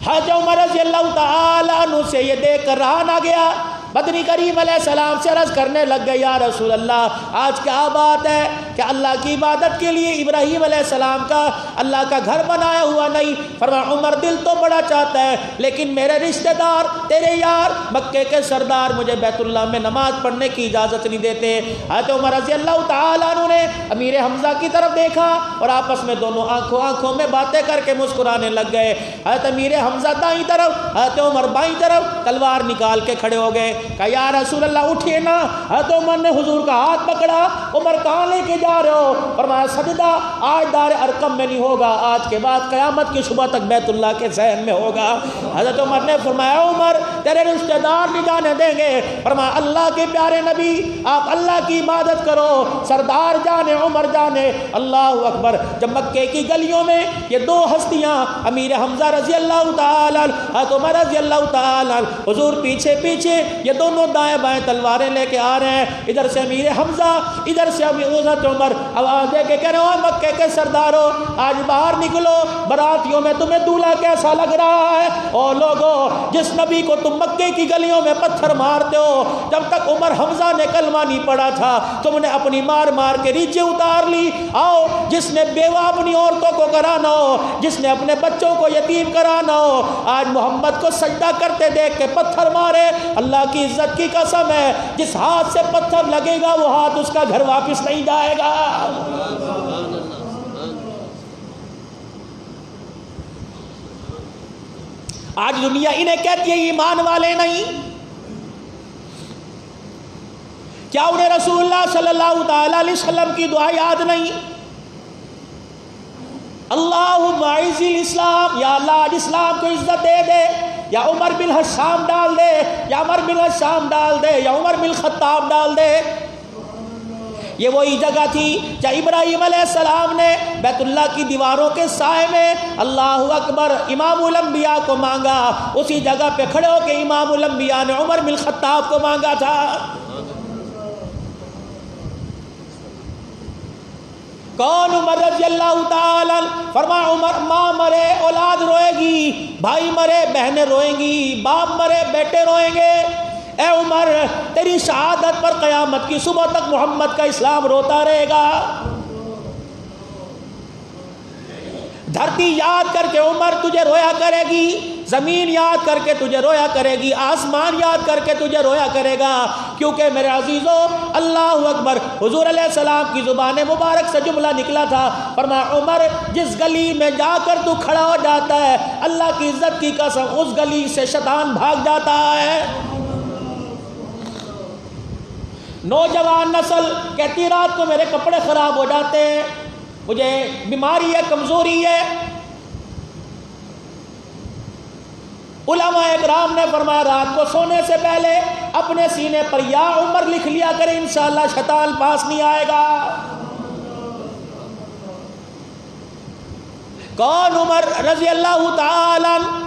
حضرت عمر رضی اللہ تعالیٰ عنہ سے یہ دیکھ کر رہا نہ گیا، بدنی کریم علیہ السلام سے عرض کرنے لگ گئے، یا رسول اللہ آج کیا بات ہے کہ اللہ کی عبادت کے لیے ابراہیم علیہ السلام کا اللہ کا گھر بنایا ہوا نہیں؟ فرمایا عمر دل تو بڑا چاہتا ہے لیکن میرے رشتہ دار تیرے یار مکے کے سردار مجھے بیت اللہ میں نماز پڑھنے کی اجازت نہیں دیتے۔ حضرت عمر رضی اللہ تعالیٰ عنہ نے امیر حمزہ کی طرف دیکھا اور آپس میں دونوں آنکھوں میں باتیں کر کے مسکرانے لگ گئے۔ حضرت امیر حمزہ دائیں طرف، حضرت عمر بائیں طرف، تلوار نکال کے کھڑے ہو گئے۔ کہا یا رسول اللہ اٹھیے نا۔ حضرت عمر نے حضور کا ہاتھ پکڑا، عمر کہاں لے کے جا رہے ہو؟ فرمایا سجدہ آج دار ارقم میں نہیں ہوگا، آج کے بعد قیامت کی صبح تک بیت اللہ کے ذہن میں ہوگا۔ حضرت عمر نے فرمایا عمر تیرے رشتہ دار نہیں جانے دیں گے۔ فرمایا اللہ کے پیارے نبی آپ اللہ کی عبادت کرو، سردار جانے عمر جانے۔ اللہ اکبر۔ جب مکے کی گلیوں میں یہ دو ہستیاں امیر حمزہ رضی اللہ تعالی حضرت عمر رضی اللہ تعالی حضور پیچھے پیچھے یہ دونوں دائیں بائیں تلواریں لے کے آ رہے ہیں، ادھر سے امیر حمزہ ادھر سے حضرت عمر آواز دے کے کہہ رہے ہو مکے کے سردارو آج باہر نکلو، براتیوں میں تمہیں دولہا کیسا لگ رہا ہے؟ او لوگو جس نبی کو تم مکے کی گلیوں میں پتھر مارتے ہو، جب تک عمر حمزہ نے کلمہ نہیں پڑھا تھا تم نے اپنی مار مار کے ریچھیں اتار لی۔ آؤ جس نے بیوہ اپنی عورتوں کو کرانا ہو، جس نے اپنے بچوں کو یتیم کرانا ہو، آج محمد کو سجدہ کرتے دیکھ کے پتھر مارے۔ اللہ کی عزت کی قسم ہے جس ہاتھ سے پتھر لگے گا وہ ہاتھ اس کا گھر واپس نہیں جائے گا۔ آج دنیا انہیں کہتی ہے ایمان والے نہیں، کیا انہیں رسول اللہ صلی اللہ تعالی علیہ وسلم کی دعا یاد نہیں؟ اللہم اعز الاسلام، یا اللہ آج اسلام کو عزت دے دے، یا عمر بن حشام ڈال دے، یا عمر بن حشام ڈال دے، یا عمر بن خطاب ڈال دے۔ یہ وہی جگہ تھی جہاں ابراہیم علیہ السلام نے بیت اللہ کی دیواروں کے سائے میں اللہ اکبر امام الانبیاء کو مانگا، اسی جگہ پہ کھڑے ہو کے امام الانبیاء نے عمر بن خطاب کو مانگا تھا۔ کون؟ عمر رضی اللہ تعالی۔ فرمایا عمر ماں مرے اولاد روئے گی، بھائی مرے بہنیں روئیں گی، باپ مرے بیٹے روئیں گے۔ اے عمر تیری شہادت پر قیامت کی صبح تک محمد کا اسلام روتا رہے گا۔ دھرتی یاد کر کے عمر تجھے رویا کرے گی، زمین یاد کر کے تجھے رویا کرے گی، آسمان یاد کر کے تجھے رویا کرے گا، کیونکہ میرے عزیزو اللہ اکبر حضور علیہ السلام کی زبان مبارک سے جملہ نکلا تھا، فرمایا عمر جس گلی میں جا کر تو کھڑا ہو جاتا ہے اللہ کی عزت کی قسم اس گلی سے شیطان بھاگ جاتا ہے۔ نوجوان نسل کہتی رات کو میرے کپڑے خراب ہو جاتے ہیں، مجھے بیماری ہے، کمزوری ہے۔ علماء اکرام نے فرمایا رات کو سونے سے پہلے اپنے سینے پر یا عمر لکھ لیا کرے، انشاءاللہ شیطان پاس نہیں آئے گا۔ کون؟ عمر رضی اللہ تعالی عنہ۔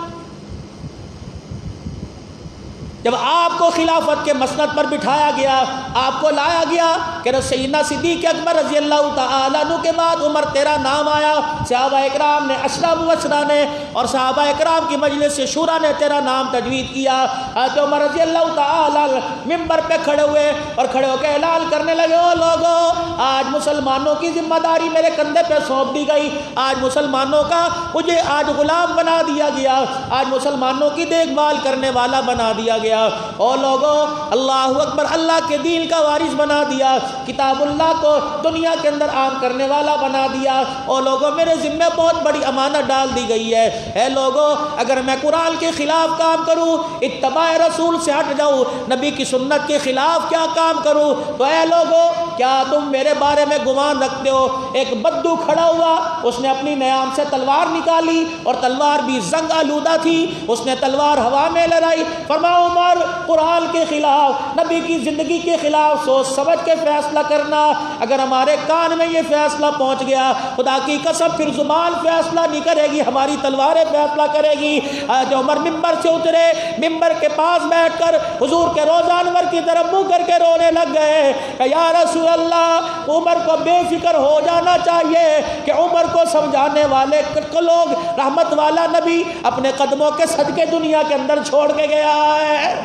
جب آپ کو خلافت کے مسند پر بٹھایا گیا، آپ کو لایا گیا کہ سیدنا صدیق اکبر رضی اللہ تعالیٰ عنہ کے بعد عمر تیرا نام آیا، صحابہ اکرام نے، اشرا مبشرہ نے اور صحابہ اکرام کی مجلس سے شورا نے تیرا نام تجوید کیا۔ حضرت عمر رضی اللہ تعالیٰ ممبر پہ کھڑے ہوئے اور کھڑے ہو کے اعلان کرنے لگے، او لوگو آج مسلمانوں کی ذمہ داری میرے کندھے پہ سونپ دی گئی، آج مسلمانوں کا مجھے آج غلام بنا دیا گیا، آج مسلمانوں کی دیکھ بھال کرنے والا بنا دیا گیا۔ او لوگو اللہ اکبر اللہ کے دین کا وارث بنا دیا، کتاب اللہ کو دنیا کے اندر عام کرنے والا بنا دیا۔ او لوگو میرے ذمہ بہت بڑی امانت ڈال دی گئی ہے، اے لوگو اگر میں قرآن کے خلاف کام کروں، اتباع رسول سے ہٹ جاؤں، نبی کی سنت کے خلاف کیا کام کروں، تو اے لوگو کیا تم میرے بارے میں گمان رکھتے ہو؟ ایک بدو کھڑا ہوا، اس نے اپنی نیام سے تلوار نکالی اور تلوار بھی زنگ آلودہ تھی، اس نے تلوار ہوا میں لہرائی، فرمایا عمر قرآن کے خلاف، نبی کی زندگی کے خلاف سوچ سمجھ کے فیصلہ کرنا۔ اگر ہمارے کان میں یہ فیصلہ پہنچ گیا، خدا کی قسم پھر زبان فیصلہ نہیں کرے گی، ہماری تلواریں فیصلہ کرے گی۔ حضرت عمر ممبر سے اترے، ممبر کے پاس بیٹھ کر حضور کے روضہ انور کی طرف منہ کر کے رونے لگ گئے کہ یا رسول اللہ، عمر کو بے فکر ہو جانا چاہیے کہ عمر کو سمجھانے والے لوگ، رحمت والا نبی اپنے قدموں کے صدقے دنیا کے اندر چھوڑ کے گیا ہے۔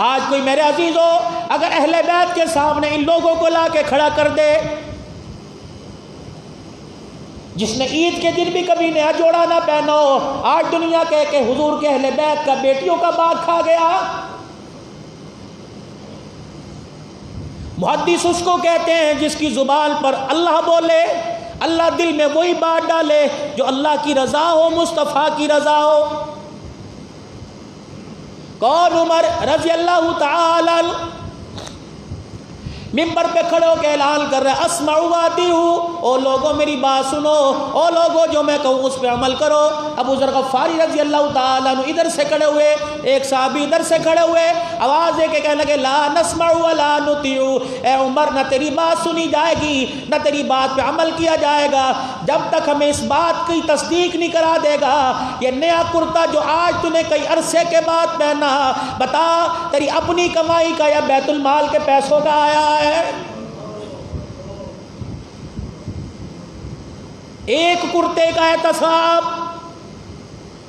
آج کوئی میرے عزیزو اگر اہل بیت کے سامنے ان لوگوں کو لا کے کھڑا کر دے، جس نے عید کے دن بھی کبھی نیا جوڑا نہ پہنا ہو، آج دنیا کہے کہ حضور کے اہل بیت کا بیٹیوں کا باغ کھا گیا۔ محدث اس کو کہتے ہیں جس کی زبان پر اللہ بولے، اللہ دل میں وہی بات ڈالے جو اللہ کی رضا ہو، مصطفیٰ کی رضا ہو۔ کون؟ عمر رضی اللہ تعالی ممبر پہ کھڑے ہو کے اعلان کر رہے اسمع واطیع، او لوگوں میری بات سنو، او لوگوں جو میں کہوں اس پہ عمل کرو۔ ابو ذر غفاری رضی اللہ تعالیٰ عنہ ادھر سے کھڑے ہوئے، ایک صحابی ادھر سے کھڑے ہوئے، آواز دے کے کہنے لگے لا نسمع ولا نطیع، اے عمر نہ تیری بات سنی جائے گی نہ تیری بات پہ عمل کیا جائے گا جب تک ہمیں اس بات کی تصدیق نہیں کرا دے گا یہ نیا کرتا جو آج تو نے کئی عرصے کے بعد پہنا، بتا تیری اپنی کمائی کا یا بیت المال کے پیسوں کا آیا ہے۔ ایک کرتے کا احتساب،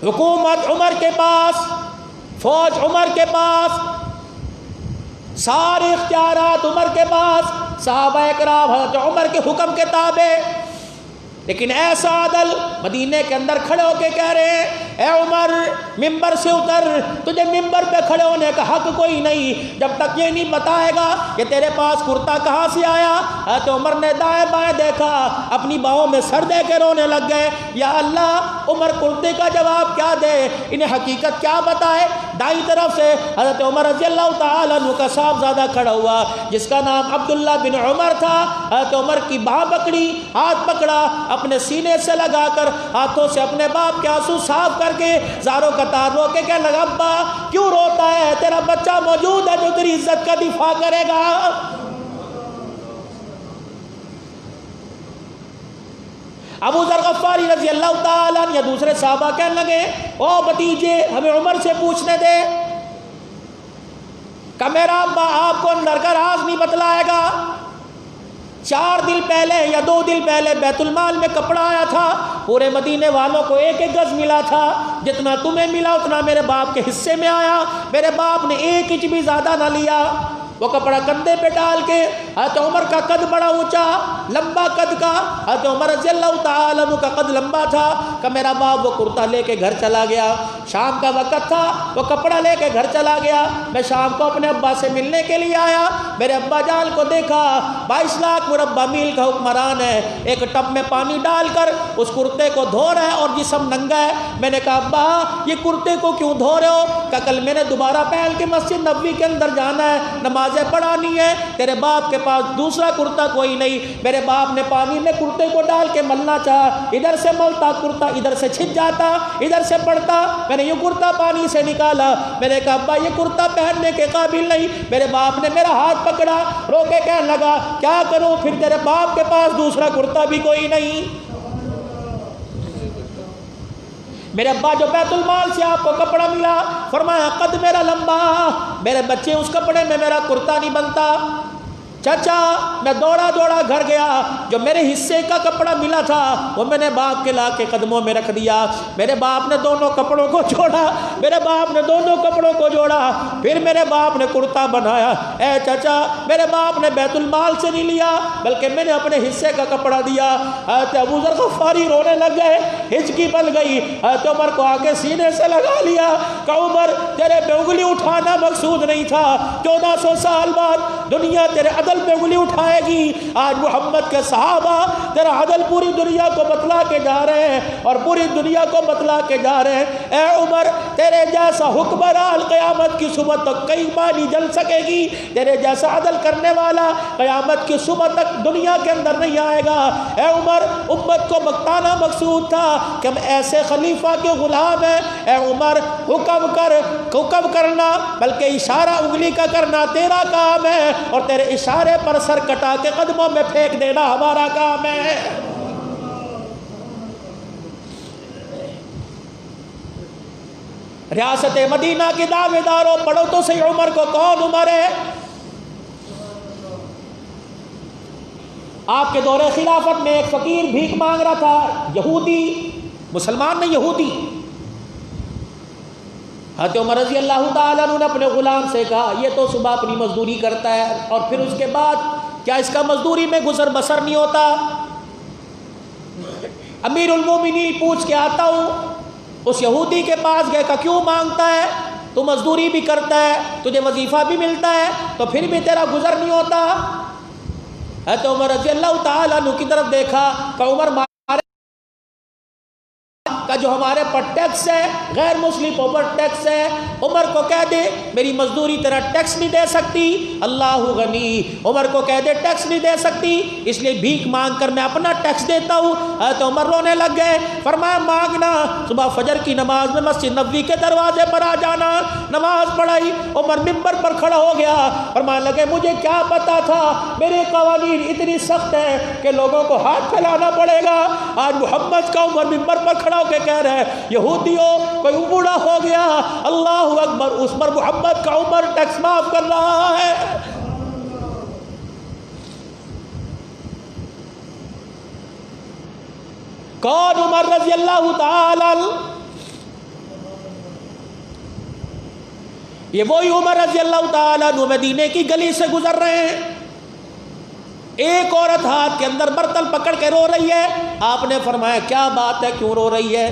حکومت عمر کے پاس، فوج عمر کے پاس، سارے اختیارات عمر کے پاس، صحابہ کرام حضرت عمر کے حکم کے تابع، لیکن ایسا عدل مدینے کے اندر کھڑے ہو کے کہہ رہے ہیں اے عمر ممبر سے اتر، تجھے ممبر پہ کھڑے ہونے کا حق کوئی نہیں جب تک یہ نہیں بتائے گا کہ تیرے پاس کرتا کہاں سے آیا۔ حضرت عمر نے دائیں بائیں دیکھا، اپنی باہوں میں سر دے کے رونے لگ گئے، یا اللہ عمر کرتے کا جواب کیا دے، انہیں حقیقت کیا بتائے۔ دائیں طرف سے حضرت عمر رضی اللہ تعالیٰ عنہ کا صاحبزادہ کھڑا ہوا جس کا نام عبداللہ بن عمر تھا۔ حضرت عمر کی باہ پکڑی، ہاتھ پکڑا، اپنے سینے سے لگا کر ہاتھوں سے اپنے باپ کے آنسو صاف کر کے زاروں قطار رو کے کہنے لگا ابا کیوں روتا ہے، تیرا بچہ موجود ہے جو تیری عزت کا دفاع کرے گا۔ ابو ذر غفاری رضی اللہ تعالیٰ یا دوسرے صحابہ کہنے لگے او بھتیجے ہمیں عمر سے پوچھنے دے کہ میرا ابا آپ کو اندر کا راز نہیں بتلائے گا۔ 4 دن پہلے یا 2 دن پہلے بیت المال میں کپڑا آیا تھا، پورے مدینے والوں کو 1 گز ملا تھا، جتنا تمہیں ملا اتنا میرے باپ کے حصے میں آیا، میرے باپ نے 1 انچ بھی زیادہ نہ لیا۔ وہ کپڑا کندھے پہ ڈال کے، حضرت عمر کا قد بڑا اونچا لمبا قد کا، حضرت عمر رضی اللہ تعالیٰ عنہ کا قد لمبا تھا کہ میرا باپ وہ کرتا لے کے گھر چلا گیا، شام کا وقت تھا، وہ کپڑا لے کے گھر چلا گیا، میں شام کو اپنے ابا سے ملنے کے لیے آیا، میرے ابا جان کو دیکھا 22 لاکھ مربع میل کا حکمران ہے، ایک ٹب میں پانی ڈال کر اس کرتے کو دھو رہا ہے اور جسم ننگا ہے۔ میں نے کہا ابا یہ کرتے کو کیوں دھو رہے ہو؟ کہ کل میں نے دوبارہ پہن کے مسجد نبوی کے اندر جانا ہے، نمازیں پڑھانی ہے، تیرے باپ کے پاس دوسرا کرتا کوئی نہیں۔ میرے باپ نے پانی میں کرتے کو ڈال کے ملنا چاہا، ادھر سے ملتا کرتا ادھر سے چھٹ جاتا، ادھر سے پڑتا، میں نے یہ کرتا پانی سے نکالا، میں نے کہا ابا یہ کرتا پہننے کے قابل نہیں۔ میرے باپ نے میرا ہاتھ پکڑا، رو کے کہنے لگا کیا کروں پھر تیرے باپ کے پاس دوسرا کرتا بھی کوئی نہیں۔ میرے ابا جو بیت المال سے آپ کو کپڑا ملا، فرمایا قد میرا لمبا، میرے بچے اس کپڑے میں میرا کرتا نہیں بنتا۔ چچا میں دوڑا دوڑا گھر گیا، جو میرے حصے کا کپڑا ملا تھا وہ میں نے باپ کے لا کے قدموں میں رکھ دیا۔ میرے باپ نے دونوں کپڑوں کو جوڑا، میرے باپ نے دونوں کپڑوں کو جوڑا، پھر میرے باپ نے کرتا بنایا۔ اے چچا میرے باپ نے بیت المال سے نہیں لیا بلکہ میں نے اپنے حصے کا کپڑا دیا۔ حضرت ابو ذر غفاری رونے لگ گئے، ہچکی بن گئی۔ حضرت عمر کو آ کے سینے سے لگا لیا کہ عمر تیرے پہ انگلی اٹھانا مقصود نہیں تھا، 1400 سال بعد دنیا تیرے عدل عدل پہ انگلی اٹھائے گی. آج محمد کے صحابہ تیرا عدل پوری دنیا کو بتلا کے جا رہے ہیں اور پوری دنیا کو بتلا کے جا رہے ہیں. اے عمر تیرے جیسا حکمران قیامت کی صبح تک کئی بار نہیں جل سکے گی. تیرے جیسا عدل کرنے والا قیامت کی صبح تک دنیا کے اندر نہیں آئے گا. اے عمر امت کو بتانا مقصود تھا کہ ہم ایسے خلیفہ کے غلام ہیں. اے عمر حکم کرنا بلکہ اشارہ انگلی کا کرنا تیرا کام ہے اور تیرے اشارے پر سر کٹا کے قدموں میں پھینک دینا ہمارا کام ہے. ریاست مدینہ کی دعوے داروں پڑھو تو صحیح عمر کو کون عمر ہے؟ آپ کے دور خلافت میں ایک فقیر بھیک مانگ رہا تھا، یہودی، مسلمان نہیں یہودی. حضرت عمر رضی اللہ تعالیٰ عنہ نے اپنے غلام سے کہا یہ تو صبح اپنی مزدوری کرتا ہے اور پھر اس کے بعد کیا اس کا مزدوری میں گزر بسر نہیں ہوتا؟ امیر المومنین پوچھ کے آتا ہوں. اس یہودی کے پاس گئے کہ کیوں مانگتا ہے؟ تو مزدوری بھی کرتا ہے، تجھے وظیفہ بھی ملتا ہے، تو پھر بھی تیرا گزر نہیں ہوتا؟ حضرت عمر رضی اللہ تعالیٰ عنہ کی طرف دیکھا کہ عمر کا جو ہمارے پر ٹیکس ہے، غیر مسلموں پر ٹیکس ہے، عمر کو کہہ دے میری مزدوری تیرا ٹیکس نہیں دے سکتی. اللہ غنی، عمر کو کہہ دے ٹیکس نہیں دے سکتی، اس لیے بھیک مانگ کر میں اپنا ٹیکس دیتا ہوں. حضرت عمر رونے لگ گئے. فرمایا مانگنا، صبح فجر کی نماز میں مسجد نبوی کے دروازے پر آ جانا. نماز پڑھائی، عمر ممبر پر کھڑا ہو گیا. فرمانے لگے مجھے کیا پتا تھا میرے قوانین اتنی سخت ہیں کہ لوگوں کو ہاتھ پھیلانا پڑے گا. آج محمد کا عمر ممبر پر کھڑا ہو کے کہہ رہے ہیں یہودیوں کوئی بوڑھا ہو گیا، اللہ اکبر، اس پر محمد کا عمر ٹیکس معاف کر رہا ہے. کون عمر رضی اللہ تعالی؟ یہ وہی عمر رضی اللہ تعالیٰ عنہ مدینے کی گلی سے گزر رہے ہیں. ایک عورت ہاتھ کے اندر برتن پکڑ کے رو رہی ہے. آپ نے فرمایا کیا بات ہے، کیوں رو رہی ہے؟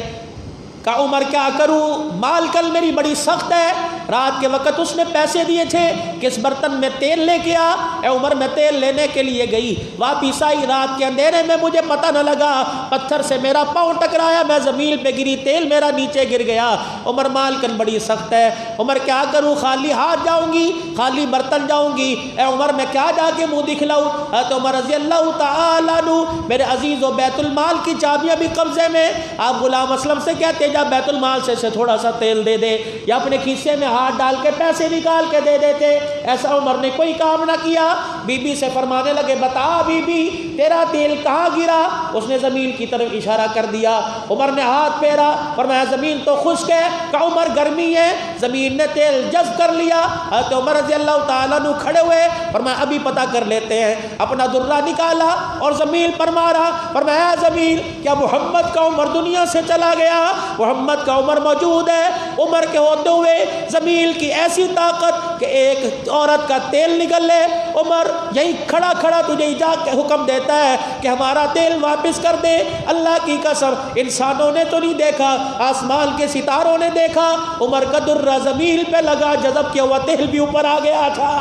کہ عمر کیا کروں، مال کل میری بڑی سخت ہے. رات کے وقت اس نے پیسے دیے تھے کہ اس برتن میں تیل لے کے آ. اے عمر میں تیل لینے کے لیے گئی، واپس آئی، رات کے اندھیرے میں مجھے پتہ نہ لگا، پتھر سے میرا پاؤں ٹکرایا، میں زمین پہ گری، تیل میرا نیچے گر گیا. عمر مال کل بڑی سخت ہے، عمر کیا کروں، خالی ہاتھ جاؤں گی، خالی برتن جاؤں گی. اے عمر میں کیا جا کے منہ دکھلاؤں؟ حضرت عمر رضی اللہ تعالیٰ عنہ میرے عزیز و بیت المال کی چابیاں بھی قبضے میں. آپ غلام اسلم سے کہتے جا بیت المال سے تھوڑا سا تیل دے دے، یا اپنے کھیسے میں ہاتھ ڈال کے پیسے نکال کے دے دیتے. ایسا عمر نے کوئی کام نہ کیا. بی بی سے فرمانے لگے بتا بی بی تیرا تیل کہاں گرا؟ اس نے زمین کی طرف اشارہ کر دیا. عمر نے ہاتھ پھیرا، فرمایا زمین تو خشک ہے. کہ عمر گرمی ہے، زمین نے تیل جذب کر لیا. حضرت عمر رضی اللہ تعالیٰ عنہ کھڑے ہوئے، فرمایا ابھی پتہ کر لیتے ہیں. اپنا درہ نکالا اور زمین پر مارا. فرمایا زمین کیا محمد کا عمر دنیا سے چلا گیا؟ محمد کا عمر موجود ہے. عمر کے ہوتے ہوئے زمین کی ایسی طاقت کہ ایک عورت کا تیل نکل لے. عمر یہی کھڑا کھڑا تجھے حکم دیتا ہے کہ ہمارا تیل واپس کر دے. اللہ کی قسم انسانوں نے تو نہیں دیکھا، آسمان کے ستاروں نے دیکھا. عمر کا درہ زمین پہ لگا، جذب کیا ہوا تیل بھی اوپر آ گیا تھا.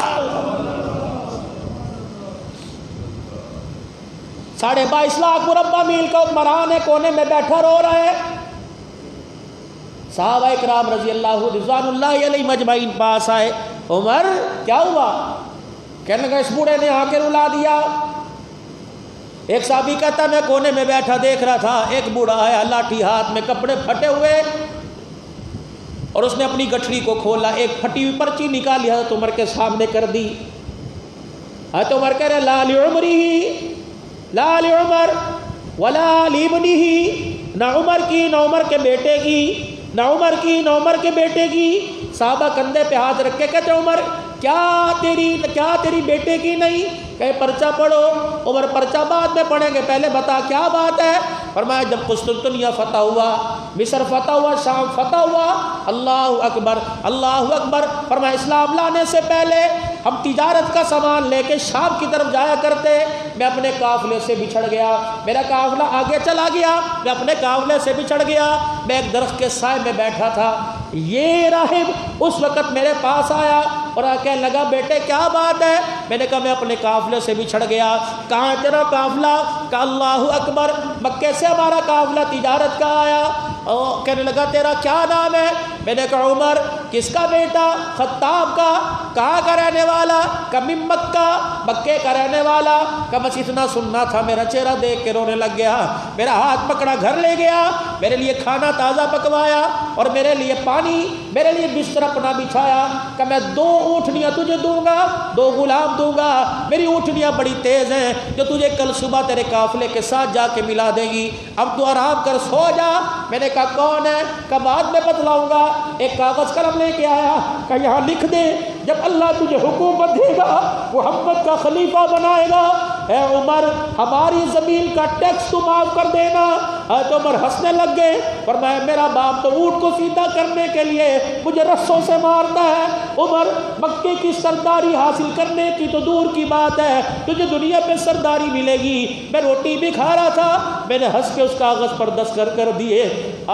22.5 لاکھ مربع میل کا حکمران ہے، کونے میں بیٹھا رو رہا ہے. صحابہ اکرام رضی اللہ رضوان اللہ علیہ مجمعین پاس آئے. عمر کیا ہوا؟ کہنے لگا اس بوڑھے نے آ کے رلا دیا. ایک صحابی کہتا میں کونے میں بیٹھا دیکھ رہا تھا، ایک بوڑھا آیا لاٹھی ہاتھ میں، کپڑے پھٹے ہوئے، اور اس نے اپنی گٹھڑی کو کھولا، ایک پھٹی ہوئی پرچی نکالی، حضرت عمر کے سامنے کر دی. حضرت عمر کہہ رہے لا لعمری لا لعمر ولا لابنہ، نہ عمر کی نہ عمر کے بیٹے کی، نہ عمر کی نہ عمر کے بیٹے کی. صحابہ کندھے پہ ہاتھ رکھ کے کہتے عمر کیا تیری بیٹے کی نہیں؟ کہ پرچہ پڑھو. عمر پرچہ بعد میں پڑھیں گے، پہلے بتا کیا بات ہے. فرمایا جب قسطنطنیہ فتح ہوا، مصر فتح ہوا، شام فتح ہوا، اللہ اکبر اللہ اکبر. فرمایا اسلام لانے سے پہلے ہم تجارت کا سامان لے کے شام کی طرف جایا کرتے. میں اپنے قافلے سے بچھڑ گیا، میرا قافلہ آگے چلا گیا، میں اپنے قافلے سے بچھڑ گیا. میں ایک درخت کے سائے میں بیٹھا تھا، یہ راہب اس وقت میرے پاس آیا اور کہنے لگا بیٹے کیا بات ہے؟ میں نے کہا میں اپنے قافلے سے بچھڑ گیا۔ کہاں تیرا قافلہ؟ کہا اللہ اکبر، مکے سے ہمارا قافلہ تجارت کا آیا۔ کہنے لگا تیرا کیا نام ہے؟ میں نے کہا عمر۔ کس کا بیٹا؟ خطاب کا۔ کہاں کا رہنے والا؟ کہ من مکہ، مکے کا رہنے والا۔ کہ بس اتنا سننا تھا، میرا چہرہ دیکھ کے رونے لگ گیا، میرا ہاتھ پکڑا گھر لے گیا، میرے لیے کھانا تازہ پکوایا اور میرے لیے پانی، میرے لیے بستر اپنا بچھایا۔ کہ میں 2 اونٹنیاں تجھے دوں گا، 2 غلام دوں گا، میری اونٹنیاں بڑی تیز ہیں جو تجھے کل صبح تیرے قافلے کے ساتھ جا کے ملا دے گی، اب تو آرام کر سو جا۔ میں نے کہا کون ہے؟ کہ بعد میں بتلاؤں گا۔ ایک کاغذ قلم لے کے آیا، کہ یہاں لکھ دے جب اللہ تجھے حکومت دے گا، محمد کا خلیفہ بنائے گا، اے عمر ہماری زمین کا ٹیکس تو معاف کر دینا۔ حضرت عمر ہنسنے لگ گئے، فرمایا میرا باپ تو اونٹ کو سیدھا کرنے کے لیے مجھے رسوں سے مارتا ہے، عمر مکے کی سرداری حاصل کرنے کی تو دور کی بات ہے، تجھے دنیا پہ سرداری ملے گی۔ میں روٹی بھی کھا رہا تھا، میں نے ہنس کے اس کاغذ پر دستخط کر دیے۔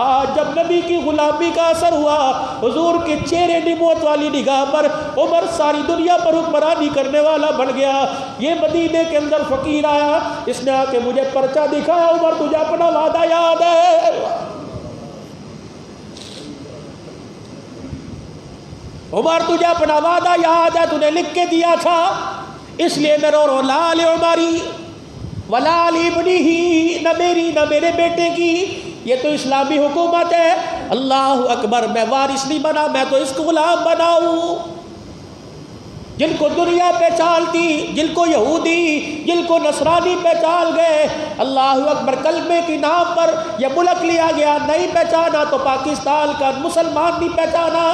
آج جب نبی کی غلامی کا اثر ہوا، حضور کے چہرے نبوت والی نگاہ پر عمر ساری دنیا پر حکمرانی کرنے والا بن گیا۔ یہ مدینے کے اندر فقیر آیا، اس نے آ کے مجھے پرچہ دکھایا، عمر تجھے اپنا وعدہ یاد ہے؟ عمر تجھے اپنا وعدہ یاد ہے؟ تو نے لکھ کے دیا تھا، اس لیے میں رو لال عمری ولال ابنی ہی، نہ میری نہ میرے بیٹے کی، یہ تو اسلامی حکومت ہے۔ اللہ اکبر، میں وارث نہیں بنا، میں تو اس کو غلام بناؤں۔ جن کو دنیا پہچانتی، جن کو یہودی، جن کو نصرانی پہچان گئے، اللہ اکبر، کلمے کی نام پر یہ ملک لیا گیا، نہیں پہچانا تو پاکستان کا مسلمان نہیں پہچانا۔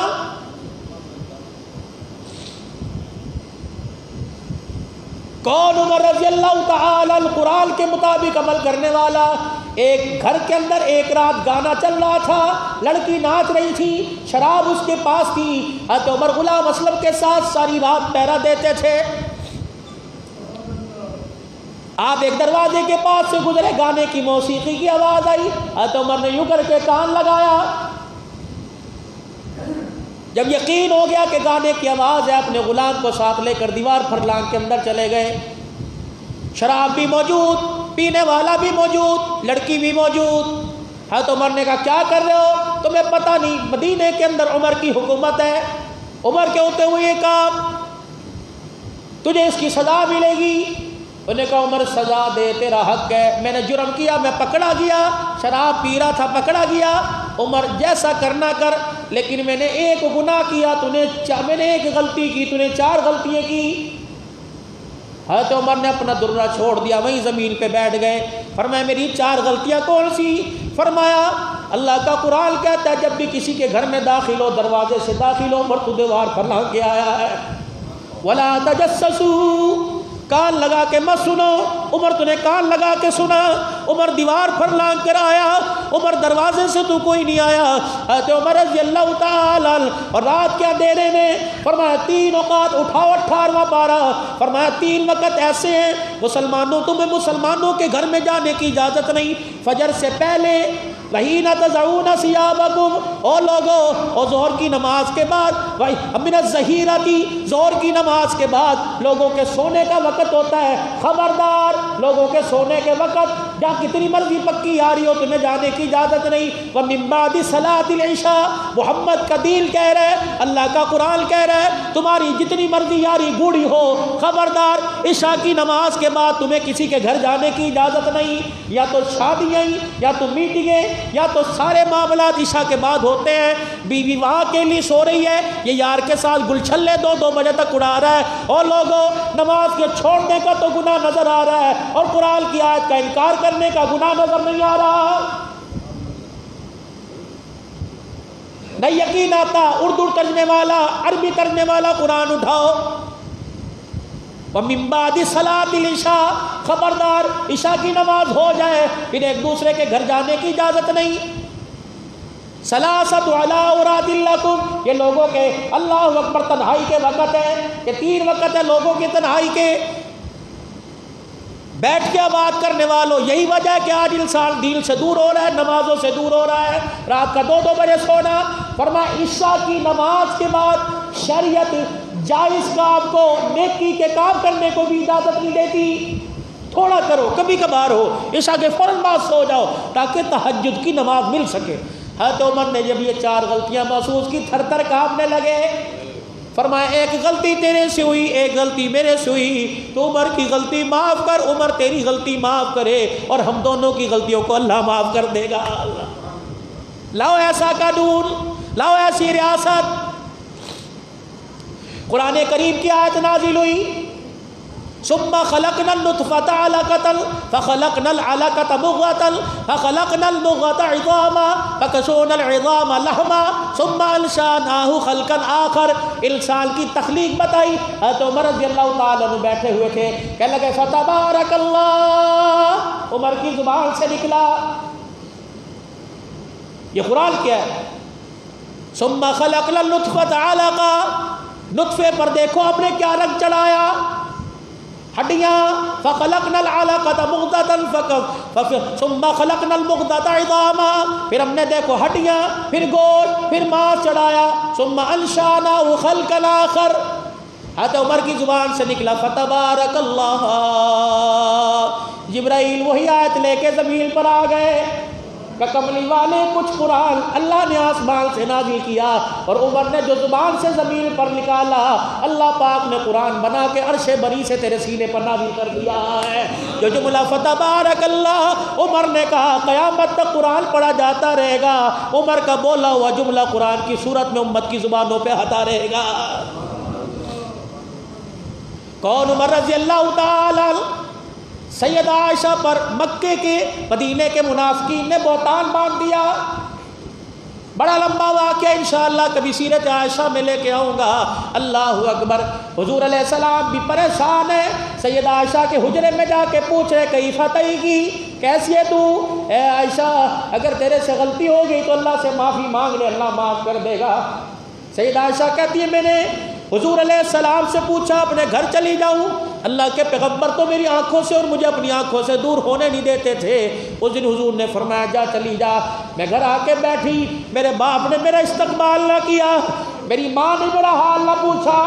کون عمر رضی اللہ تعالی القرآن کے مطابق عمل کرنے والا؟ ایک گھر کے اندر ایک رات گانا چل رہا تھا، لڑکی ناچ رہی تھی، شراب اس کے پاس تھی، حضرت عمر غلام اسلم کے ساتھ ساری رات پہرا دیتے تھے۔ آپ ایک دروازے کے پاس سے گزرے، گانے کی موسیقی کی آواز آئی، حضرت عمر نے یوں کر کے کان لگایا، جب یقین ہو گیا کہ گانے کی آواز ہے، اپنے غلام کو ساتھ لے کر دیوار پھرلانگ کے اندر چلے گئے۔ شراب بھی موجود، پینے والا بھی موجود، لڑکی بھی موجود۔ حضرت عمر نے کہا کیا کر رہے ہو؟ تمہیں پتہ نہیں مدینے کے اندر عمر کی حکومت ہے، عمر کے ہوتے ہوئے یہ کام، تجھے اس کی سزا ملے گی۔ انہوں نے کہا عمر سزا دے، تیرا حق ہے، میں نے جرم کیا، میں پکڑا گیا، شراب پی رہا تھا، پکڑا گیا۔ عمر جیسا کرنا کر، لیکن میں نے ایک گناہ کیا، میں نے ایک غلطی کی، تو نے 4 غلطیاں کی۔ حضرت عمر نے اپنا درہ چھوڑ دیا، وہیں زمین پہ بیٹھ گئے۔ فرمایا میری 4 غلطیاں کون سی؟ فرمایا اللہ کا قرآن کہتا ہے جب بھی کسی کے گھر میں داخل ہو، دروازے سے داخل ہو، عمر تو دیوار پر لگ کے آیا ہے۔ ولا تجسسوا، کان لگا کے مت سنو۔ عمر تو نے کان لگا کے سنا، عمر دیوار پر لانگ کر آیا، عمر دروازے سے تو کوئی نہیں آیا۔ حضرت عمر رضی اللہ تعالی، اور رات کے اندھیرے میں فرمایا 3 اوقات اٹھاؤ، 18واں پارہ، فرمایا 3 وقت ایسے ہیں مسلمانوں، تمہیں مسلمانوں کے گھر میں جانے کی اجازت نہیں، فجر سے پہلے، وَحِينَ تَضَعُونَ ثِيَابَكُمْ، او لوگو، اور ظہر کی نماز کے بعد، مِنَ الظَّهِيرَةِ، ظہر کی نماز کے بعد لوگوں کے سونے کا وقت ہوتا ہے، خبردار لوگوں کے سونے کے وقت جہاں کتنی مرضی پکی آ رہی ہو تمہیں جانے کی اجازت نہیں۔ وَمِن بَعْدِ صَلَاةِ الْعِشَاء، محمد کا دین کہہ رہا ہے، اللہ کا قرآن کہہ رہا ہے تمہاری جتنی مرضی یاری گوڑی ہو، خبردار عشاء کی نماز کے بعد تمہیں کسی کے گھر جانے کی اجازت نہیں۔ یا تو شادیاں، یا تو میٹنگیں، یا تو سارے معاملات عشاء کے بعد ہوتے ہیں۔ بیوی وہاں کے لیے سو رہی ہے، یہ یار کے ساتھ گلچھلے 2 بجے تک اڑا رہا ہے، اور لوگوں نماز کے چھوڑنے کا تو گناہ نظر آ رہا ہے، اور قرآن کی آیت کا انکار کرنے کا گناہ نظر نہیں آ رہا۔ نہیں یقین آتا، اردو ترجمے والا، عربی ترجمے والا قرآن اٹھاؤ۔ وَمِن بَعْدِ صَلَاةِ الْعِشَاء، خبردار عشاء کی نماز ہو جائے پھر ایک دوسرے کے گھر جانے کی اجازت نہیں۔ ثلاثۃ علی اوراد لکم، یہ لوگوں کے اللہ اکبر تنہائی کے وقت ہے، یہ 3 وقت ہے لوگوں کی تنہائی کے۔ بیٹھ کے بات کرنے والوں، یہی وجہ ہے کہ آج انسان دین سے دور ہو رہا ہے، نمازوں سے دور ہو رہا ہے، رات کا 2 بجے سونا۔ فرمایا عشاء کی نماز کے بعد شریعت جائز کام کو، نیکی کے کام کرنے کو بھی اجازت نہیں دیتی. تھوڑا کرو، کبھی کبھار ہو، عشاء کے فوراً بعد سو جاؤ تاکہ تہجد کی نماز مل سکے. حضرت عمر نے جب یہ 4 غلطیاں محسوس کی تھر تھر کانپنے لگے. فرمایا ایک غلطی تیرے سے ہوئی، ایک غلطی میرے سے ہوئی، تو عمر کی غلطی معاف کر، عمر تیری غلطی معاف کرے، اور ہم دونوں کی غلطیوں کو اللہ معاف کر دے گا. لاؤ ایسا قانون، لاؤ ایسی ریاست. قرآن کریم کی آیت نازل ہوئی ثم خلقنا النطفة علقة فخلقنا العلقة مضغة فخلقنا المضغة عظاما فكسونا العظام لحما ثم انشأناه خلقا آخر. انسان کی تخلیق بتائی. حضرت عمر رضی اللہ تعالیٰ عنہ بیٹھے ہوئے تھے، کہنے لگے فتبارک اللہ. عمر کی زبان سے نکلا یہ قرآن کیا ہے؟ ثم خلقنا النطفة علقة، نطفے پر دیکھو ہم نے کیا رنگ چڑھایا، ہڈیاں. فخلقنا العلقة مضغة ثم خلقنا المضغة عظاما، پھر ہم نے دیکھو ہڈیاں، پھر گوشت، پھر ماس چڑھایا. ثم انشأناه خلقا آخر. حضرت عمر کی زبان سے نکلا فتبارک اللہ. جبرائیل وہی آیت لے کے زمین پر آ گئے کہ کملی والے کچھ قرآن اللہ نے آسمان سے نازل کیا، اور عمر نے جو زبان سے زمین پر نکالا اللہ پاک نے قرآن بنا کے عرش بری سے تیرے سینے پر نازل کر دیا ہے. جو جملہ فتبارک اللہ عمر نے کہا قیامت تک قرآن پڑھا جاتا رہے گا. عمر کا بولا ہوا جملہ قرآن کی صورت میں امت کی زبانوں پہ آتا رہے گا. کون؟ عمر رضی اللہ تعالی. سیدہ عائشہ پر مکے کے مدینے کے منافقین نے بہتان باندھ دیا. بڑا لمبا واقعہ انشاءاللہ کبھی سیرت عائشہ میں لے کے آؤں گا. اللہ اکبر. حضور علیہ السلام بھی پریشان ہے. سیدہ عائشہ کے حجرے میں جا کے پوچھ رہے کئی فتح کی، کیسی ہے تو؟ اے عائشہ اگر تیرے سے غلطی ہو گئی تو اللہ سے معافی مانگ لے، اللہ معاف کر دے گا. سیدہ عائشہ کہتی ہے میں نے حضور علیہ السلام سے پوچھا اپنے گھر چلی جاؤں. اللہ کے پیغمبر تو میری آنکھوں سے اور مجھے اپنی آنکھوں سے دور ہونے نہیں دیتے تھے. اس دن حضور نے فرمایا جا چلی جا. میں گھر آ کے بیٹھی، میرے باپ نے میرا استقبال نہ کیا، میری ماں نے میرا حال نہ پوچھا.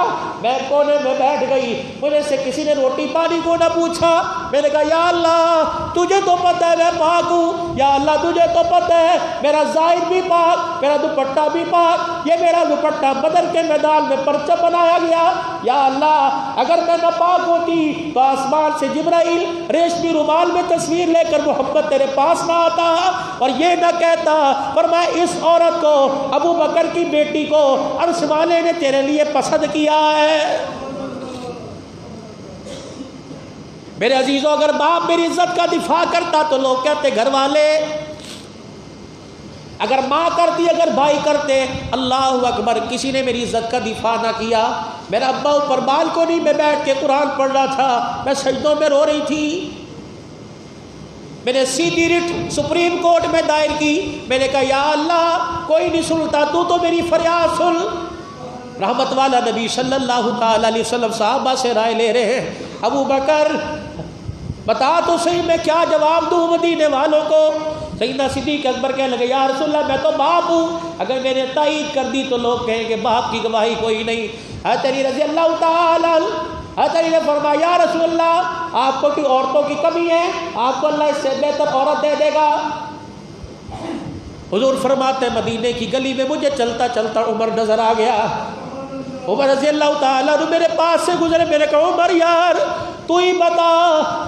میں کونے میں بیٹھ گئی، مجھے سے کسی نے روٹی پانی کو نہ پوچھا. میں نے کہا یا اللہ تجھے تو پتہ ہے میں پاک ہوں، یا اللہ تجھے تو پتہ ہے میرا ظاہر بھی پاک، میرا دوپٹہ بھی پاک، یہ میرا دوپٹہ بدر کے میدان میں پرچم بنایا گیا. یا اللہ اگر میں نہ پاک ہوتی تو آسمان سے جبرائیل ریشمی رومال میں تصویر لے کر محمد تیرے پاس نہ آتا اور یہ نہ کہتا فرمایا اس عورت کو ابو بکر کی بیٹی کو عرش والے نے تیرے لیے پسند کیا ہے. میرے عزیزوں اگر باپ میری عزت کا دفاع کرتا تو لوگ کہتے گھر والے، اگر ماں کرتی، اگر بھائی کرتے. اللہ اکبر. کسی نے میری عزت کا دفاع نہ کیا. میرا ابا اوپر بالکنی میں بیٹھ کے قرآن پڑھ رہا تھا، میں سجدوں میں رو رہی تھی. میں نے سیدھی رٹ سپریم کورٹ میں دائر کی. میں نے کہا یا اللہ کوئی نہیں سنتا، تو میری فریاد سن. رحمت والا نبی صلی اللہ تعالی علیہ وسلم صحابہ سے رائے لے رہے ہیں. ابو بکر بتا تو صحیح میں کیا جواب دوں مدینے والوں کو. سیدنا صدیق اکبر کہنے لگے یا رسول اللہ میں تو باپ ہوں، اگر میں نے تائید کر دی تو لوگ کہیں گے باپ کی گواہی کوئی نہیں. حضرت علی رضی اللہ تعالی. حضرت علی نے فرمایا یا رسول اللہ آپ کو کوئی عورتوں کی کمی ہے، آپ کو اللہ اس سے بہتر عورت دے دے گا. حضور فرماتے مدینے کی گلی میں مجھے چلتا چلتا عمر نظر آ گیا. عمر رضی اللہ تعالیٰ میرے پاس سے گزرے. میں نے کہا عمر یار تو ہی بتا،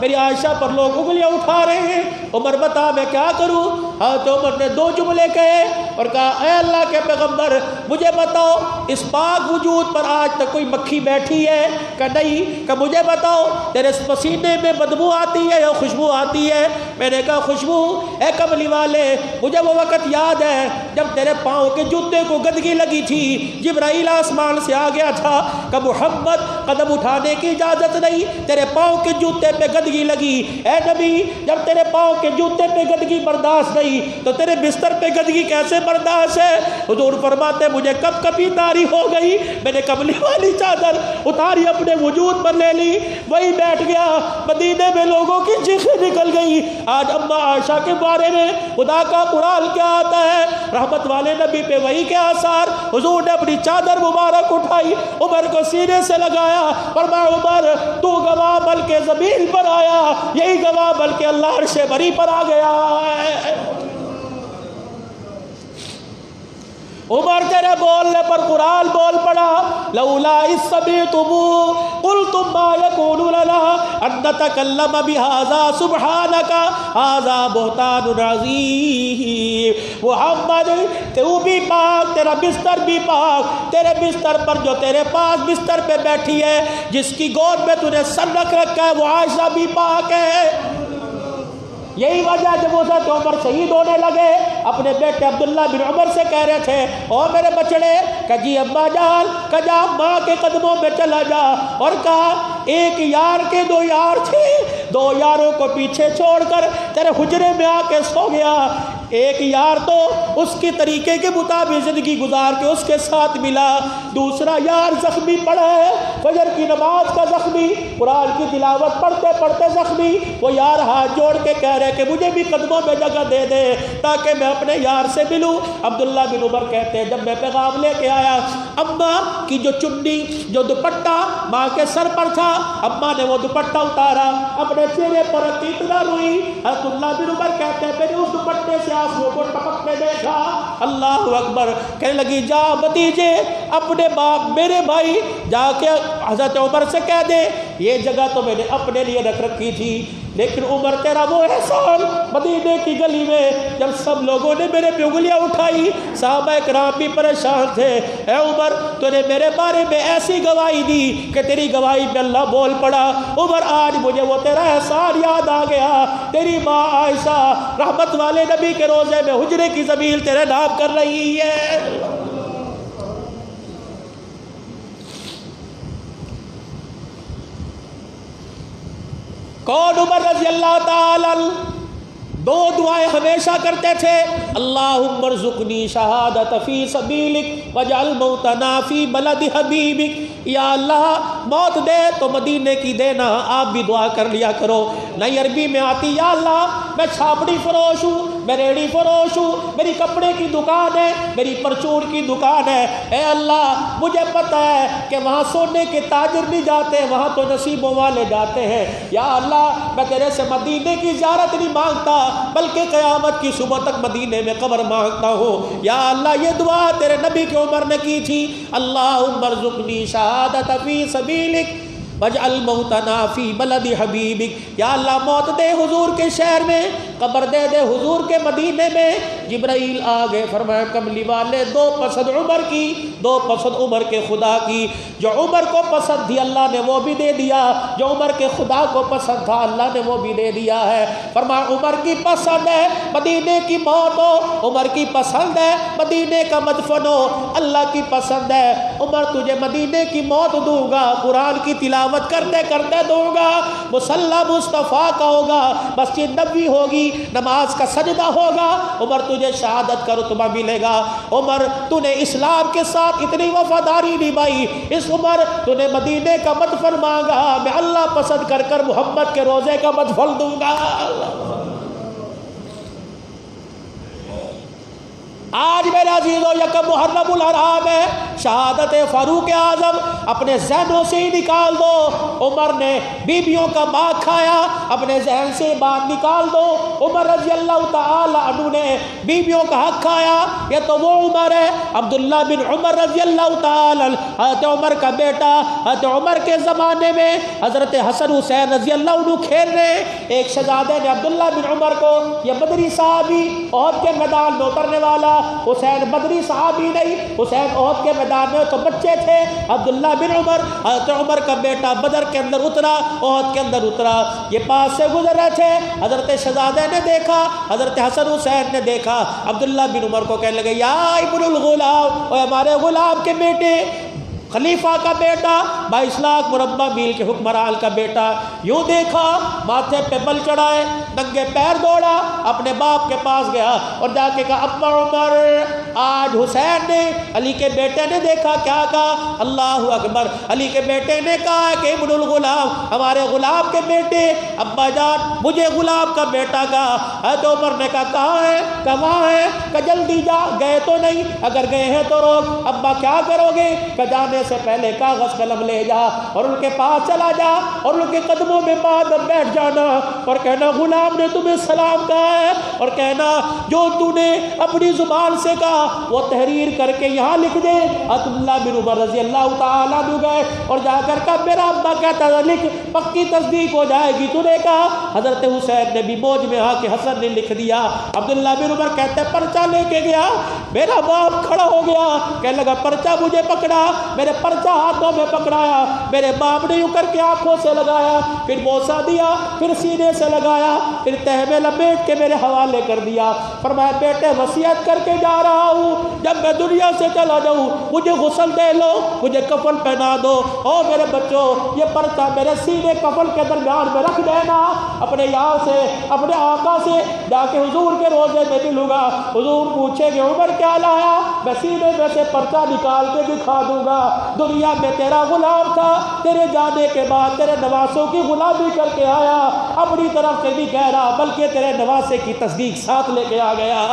میری عائشہ پر لوگ انگلیاں اٹھا رہے ہیں، عمر بتا میں کیا کروں. حضرت عمر نے 2 جملے کہے اور کہا اے اللہ کے پیغمبر مجھے بتاؤ اس پاک وجود پر آج تک کوئی مکھی بیٹھی ہے کہ نہیں؟ کہ مجھے بتاؤ تیرے پسینے میں بدبو آتی ہے یا خوشبو آتی ہے؟ میں نے کہا خوشبو. اے کملی والے مجھے وہ وقت یاد ہے جب تیرے پاؤں کے جوتے کو گندگی لگی تھی، جبرائیل آسمان سے آ گیا تھا کہ محمد قدم اٹھانے کی اجازت نہیں، تیرے پاؤں کے جوتے پہ گندگی گدگی لگی، اے نبی جب تیرے پاؤں کے جوتے پہ گدگی برداشت نہیں تو تیرے بستر پہ گدگی کیسے برداشت ہے؟ حضور فرماتے مجھے کب کبھی تاری ہو گئی، میں نے کملی والی چادر اتاری اپنے وجود پر لے لی، وہی بیٹھ گیا، مدینے میں لوگوں کی چیخیں نکل گئی۔ آج اماں عائشہ کے بارے میں خدا کا قرآن کیا آتا ہے، رحمت والے نبی پہ وہی کے آثار، حضور نے اپنی چادر مبارک اٹھائی، عمر کو سینے سے لگایا، فرمایا عمر تو گواہ بلکہ زمین پر آیا، یہی گواہ بلکہ اللہ عرش بری پر آ گیا ہے۔ عمر تیرے بولنے پر قرآن بول پڑا، لولا اذ سمعتموہ قلتم ما یکون لنا ان نتکلم بہذا سبحانک ھذا بہتان عظیم۔ محمد تو بھی پاک، تیرا بستر بھی پاک، تیرے بستر پر جو تیرے پاس بستر پہ بیٹھی ہے، جس کی گود میں تو نے سر رکھ رکھا ہے، وہ عائشہ بھی پاک ہے۔ یہی وجہ جب حضرت عمر شہید ہونے لگے، اپنے بیٹے عبداللہ بن عمر سے کہہ رہے تھے اور میرے بچڑے کہ جی ابا جان کہ جا ماں کے قدموں میں چلا جا، اور کہا ایک یار کے دو یار تھے، دو یاروں کو پیچھے چھوڑ کر تیرے حجرے میں آ کے سو گیا، ایک یار تو اس کی طریقے کے مطابق زندگی گزار کے اس کے ساتھ ملا، دوسرا یار زخمی پڑا ہے، فجر کی نماز کا زخمی، قرآن کی تلاوت پڑھتے پڑھتے زخمی، وہ یار ہاتھ جوڑ کے کہہ رہے کہ مجھے بھی قدموں میں جگہ دے دے تاکہ میں اپنے یار سے ملوں۔ عبداللہ بن عمر کہتے ہیں جب میں پیغام لے کے آیا، اماں کی جو چنی جو دوپٹہ ماں کے سر پر تھا، اماں نے وہ دوپٹہ اتارا، اپنے چہرے پر اتنا روئی، عبداللہ بن عمر کہتے ہیں میں نے اس دوپٹے سے آنسوؤں کو ٹپکتے دیکھا، اللہ اکبر، کہنے لگی جا بھتیجے اپنے باپ میرے بھائی جا کے حضرت عمر سے کہہ دے یہ جگہ تو میں نے اپنے لیے رکھ رکھی تھی، لیکن عمر تیرا وہ احسان مدینے کی گلی میں جب سب لوگوں نے میرے پہ انگلیاں اٹھائی، صحابہ کرام بھی پریشان تھے، اے عمر تو نے میرے بارے میں ایسی گواہی دی کہ تیری گواہی پہ اللہ بول پڑا، عمر آج مجھے وہ تیرا احسان یاد آ گیا، تیری ماں عائشہ رحمت والے نبی کے روزے میں حجرے کی زمین تیرے نام کر رہی ہے۔ کون عمر رضی اللہ تعالی دو دعائیں ہمیشہ کرتے تھے، اللہم ارزقنی شہادت فی سبیلک واجعل موتنا فی بلد حبیبک، یا اللہ موت دے تو مدینے کی دینا، آپ بھی دعا کر لیا کرو۔ نئی عربی میں آتی یا اللہ میں چھاپڑی فروش ہوں، میں ریڑی فروش ہوں، میری کپڑے کی دکان ہے، میری پرچون کی دکان ہے، اے اللہ مجھے پتہ ہے کہ وہاں سونے کے تاجر نہیں جاتے، وہاں تو نصیبوں والے جاتے ہیں، یا اللہ میں تیرے سے مدینے کی زیارت نہیں مانگتا بلکہ قیامت کی صبح تک مدینے میں قبر مانگتا ہوں، یا اللہ یہ دعا تیرے نبی کی عمر نے کی تھی، اللہم ارزقنی شہادت فی سبیلک واجعل موتنا فی بلد حبیبک، یا اللہ موت دے حضور کے شہر میں، قبر دے دے حضور کے مدینے میں۔ جبرائیل آگے فرمایا کملی والے دو پسند عمر کی، دو پسند عمر کے خدا کی، جو عمر کو پسند تھی اللہ نے وہ بھی دے دیا، جو عمر کے خدا کو پسند تھا اللہ نے وہ بھی دے دیا ہے۔ فرمایا عمر کی پسند ہے مدینے کی موت ہو، عمر کی پسند ہے مدینے کا مدفن ہو، اللہ کی پسند ہے عمر تجھے مدینے کی موت دوں گا، قرآن کی تلاوت کرتے کرتے دوں گا، مصلی مصطفیٰ کا ہوگا، مسجد نبوی ہوگی، نماز کا سجدہ ہوگا، عمر تجھے شہادت کا رتبہ ملے گا۔ عمر تو نے اسلام کے ساتھ اتنی وفاداری نبھائی، اس عمر تو نے مدینے کا مدفن مانگا، میں اللہ پسند کر کر محمد کے روزے کا مدفن دوں گا۔ آج میرے عزیزو یکم محرم الحرام ہے، شہادت فاروق اعظم اپنے ذہنوں سے ہی نکال دو، عمر نے بیویوں کا ماں کھایا اپنے ذہن سے بات نکال دو، عمر رضی اللہ تعالی عنہ نے بیویوں کا حق کھایا، یہ تو وہ عمر ہے۔ عبداللہ بن عمر رضی اللہ تعالی حضرت عمر کا بیٹا، حضرت عمر کے زمانے میں حضرت حسن حسین رضی اللہ عنہ کھیل رہے، ایک شہزادے نے عبداللہ بن عمر کو، یہ بدری صحابی عہد کے میدان میں اترنے والا، حسین بدری صحابی نہیں، حسین عہد کے میدان میں تو بچے تھے، عبداللہ بن عمر حضرت عمر کا بیٹا بدر کے اندر اترا، عہد کے اندر اترا، یہ پاس سے گزر رہے تھے، حضرت شہزادے نے دیکھا، حضرت حسن حسین نے دیکھا، عبداللہ بن عمر کو کہنے لگے یا ابن الغلام، اور ہمارے غلام کے بیٹے، خلیفہ کا بیٹا 22 لاکھ مربع میل کے حکمران کا بیٹا یوں دیکھا ماتھے پہ بل چڑھائے ننگے پیر دوڑا اپنے باپ کے پاس گیا اور جا کے کہا ابا عمر آج حسین نے علی کے بیٹے نے دیکھا کیا کہا اللہ اکبر علی کے بیٹے نے کہا کہ ابن الغلام ہمارے غلام کے بیٹے ابا جان مجھے غلام کا بیٹا کہا حضرت عمر نے کہا کہاں ہے کہاں ہے کہ جلدی جا گئے تو نہیں اگر گئے ہیں تو روک ابا کیا کرو گے کہ جانے سے پہلے کاغذ قلم لے جا اور ان کے پاس چلا جا اور ان کے قدموں میں بعد بیٹھ جانا اور کہنا غلام نے تمہیں سلام کہا ہے اور کہنا جو تو نے اپنی زبان سے کہا وہ تحریر کر کے یہاں لکھ دے عبداللہ بن عمر رضی اللہ تعالیٰ عنہ گئے اور جا کر کہا میرا ابا کہتا تھا لکھ پکی تصدیق ہو جائے گی تو نے کہا حضرت حسین نے بھی موج میں آ کے حسن نے لکھ دیا عبداللہ بن عمر کہتے پرچہ لے کے گیا میرا باپ کھڑا ہو گیا کہنے لگا پرچہ مجھے پکڑا میرے پرچہ ہاتھوں میں پکڑایا میرے باپ نے یوں کر کے آنکھوں سے لگایا پھر بوسہ دیا پھر سینے سے لگایا پھر تہ میں لپیٹ کے میرے حوالے کر دیا فرمایا بیٹے وصیت کر کے جا رہا ہوں جب میں دنیا سے چلا جاؤں مجھے غسل دے لو مجھے کفن پہنا دو او میرے بچوں یہ پرچہ میرے سینے کفن کے درمیان میں رکھ دینا اپنے یار سے اپنے آقا سے جا کے حضور کے روزے میں ملوں گا حضور پوچھیں گے عمر کیا لایا میں سینے میں سے پرچہ نکال کے دکھا دوں گا دنیا میں تیرا غلام تھا تیرے جانے کے بعد تیرے نواسوں کی غلامی کر کے آیا اپنی طرف سے بھی کہہ رہا بلکہ تیرے نواسے کی تصدیق ساتھ لے کے آ گیا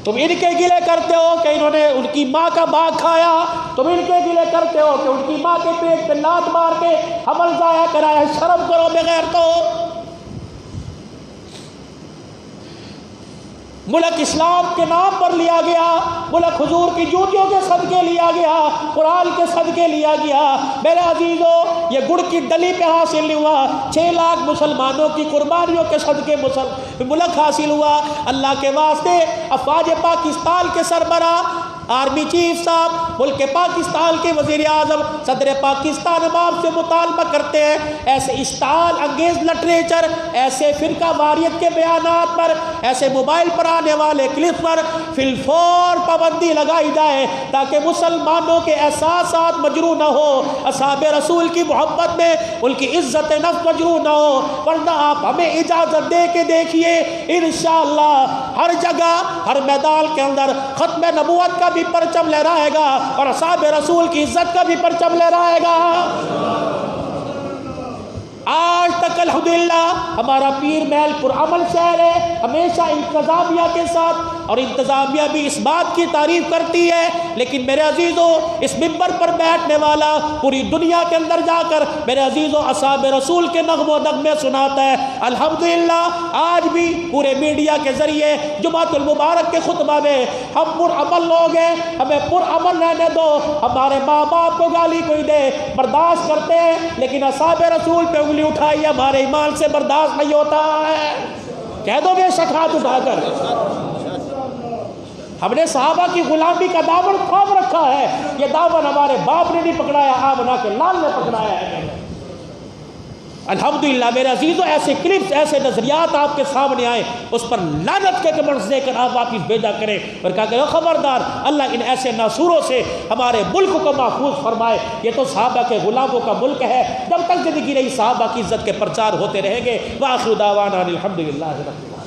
تم ان کے گلے کرتے ہو کہ انہوں نے ان کی ماں کا باغ کھایا تم ان کے گلے کرتے ہو کہ ان کی ماں کے پیٹ پہ لات مار کے حمل ضائع کرایا شرم کرو بغیر تو ملک اسلام کے نام پر لیا گیا ملک حضور کی جوتیوں کے صدقے لیا گیا قرآن کے صدقے لیا گیا میرے عزیزو یہ گڑ کی ڈلی پہ حاصل نہیں ہوا 6 لاکھ مسلمانوں کی قربانیوں کے صدقے ملک حاصل ہوا اللہ کے واسطے افواج پاکستان کے سربراہ آرمی چیف صاحب ملک پاکستان کے وزیر اعظم صدر پاکستان عوام سے مطالبہ کرتے ہیں ایسے اشتعال انگیز لٹریچر ایسے فرقہ واریت کے بیانات پر ایسے موبائل پر آنے والے کلپ پر فی الفور پابندی لگائی جائے تاکہ مسلمانوں کے احساسات مجروح نہ ہو اصحاب رسول کی محبت میں ان کی عزت نفس مجروح نہ ہو ورنہ آپ ہمیں اجازت دے کے دیکھیے انشاءاللہ ہر جگہ ہر میدان کے اندر ختم نبوت کا بھی پرچم لہرائے گا اور اصحاب رسول کی عزت کا بھی پرچم لہرائے گا آج تک الحمدللہ ہمارا پیر محل پرامن شہر ہے ہمیشہ انتظامیہ کے ساتھ اور انتظامیہ بھی اس بات کی تعریف کرتی ہے لیکن میرے عزیزو اس منبر پر بیٹھنے والا پوری دنیا کے اندر جا کر میرے عزیزو اصحاب رسول کے نغم و نغمے سناتا ہے الحمدللہ آج بھی پورے میڈیا کے ذریعے جمعۃ المبارک کے خطبہ میں ہم پرامن لوگ ہیں ہمیں پرامن رہنے دو ہمارے ماں باپ کو گالی کوئی دے برداشت کرتے ہیں لیکن اصحاب رسول پہ انگلی اٹھائی ہمارے ایمان سے برداشت نہیں ہوتا ہے کہہ دو بے شک ہاتھ اٹھا کر ہم نے صحابہ کی غلامی کا دامن تھام رکھا ہے یہ دامن ہمارے باپ نے نہیں پکڑایا آمنہ کے لال نے پکڑایا ہے الحمدللہ میرے عزیزو ایسے کلپس ایسے نظریات آپ کے سامنے آئے اس پر لعنت کے کمنٹس دے کر آپ واپس بھیجا کریں اور کہا کہ خبردار اللہ ان ایسے ناسوروں سے ہمارے ملک کو محفوظ فرمائے یہ تو صحابہ کے غلاموں کا ملک ہے جب تک زندگی رہی صحابہ کی عزت کے پرچار ہوتے رہیں گے وآخر دعوانا الحمدللہ رب العالمین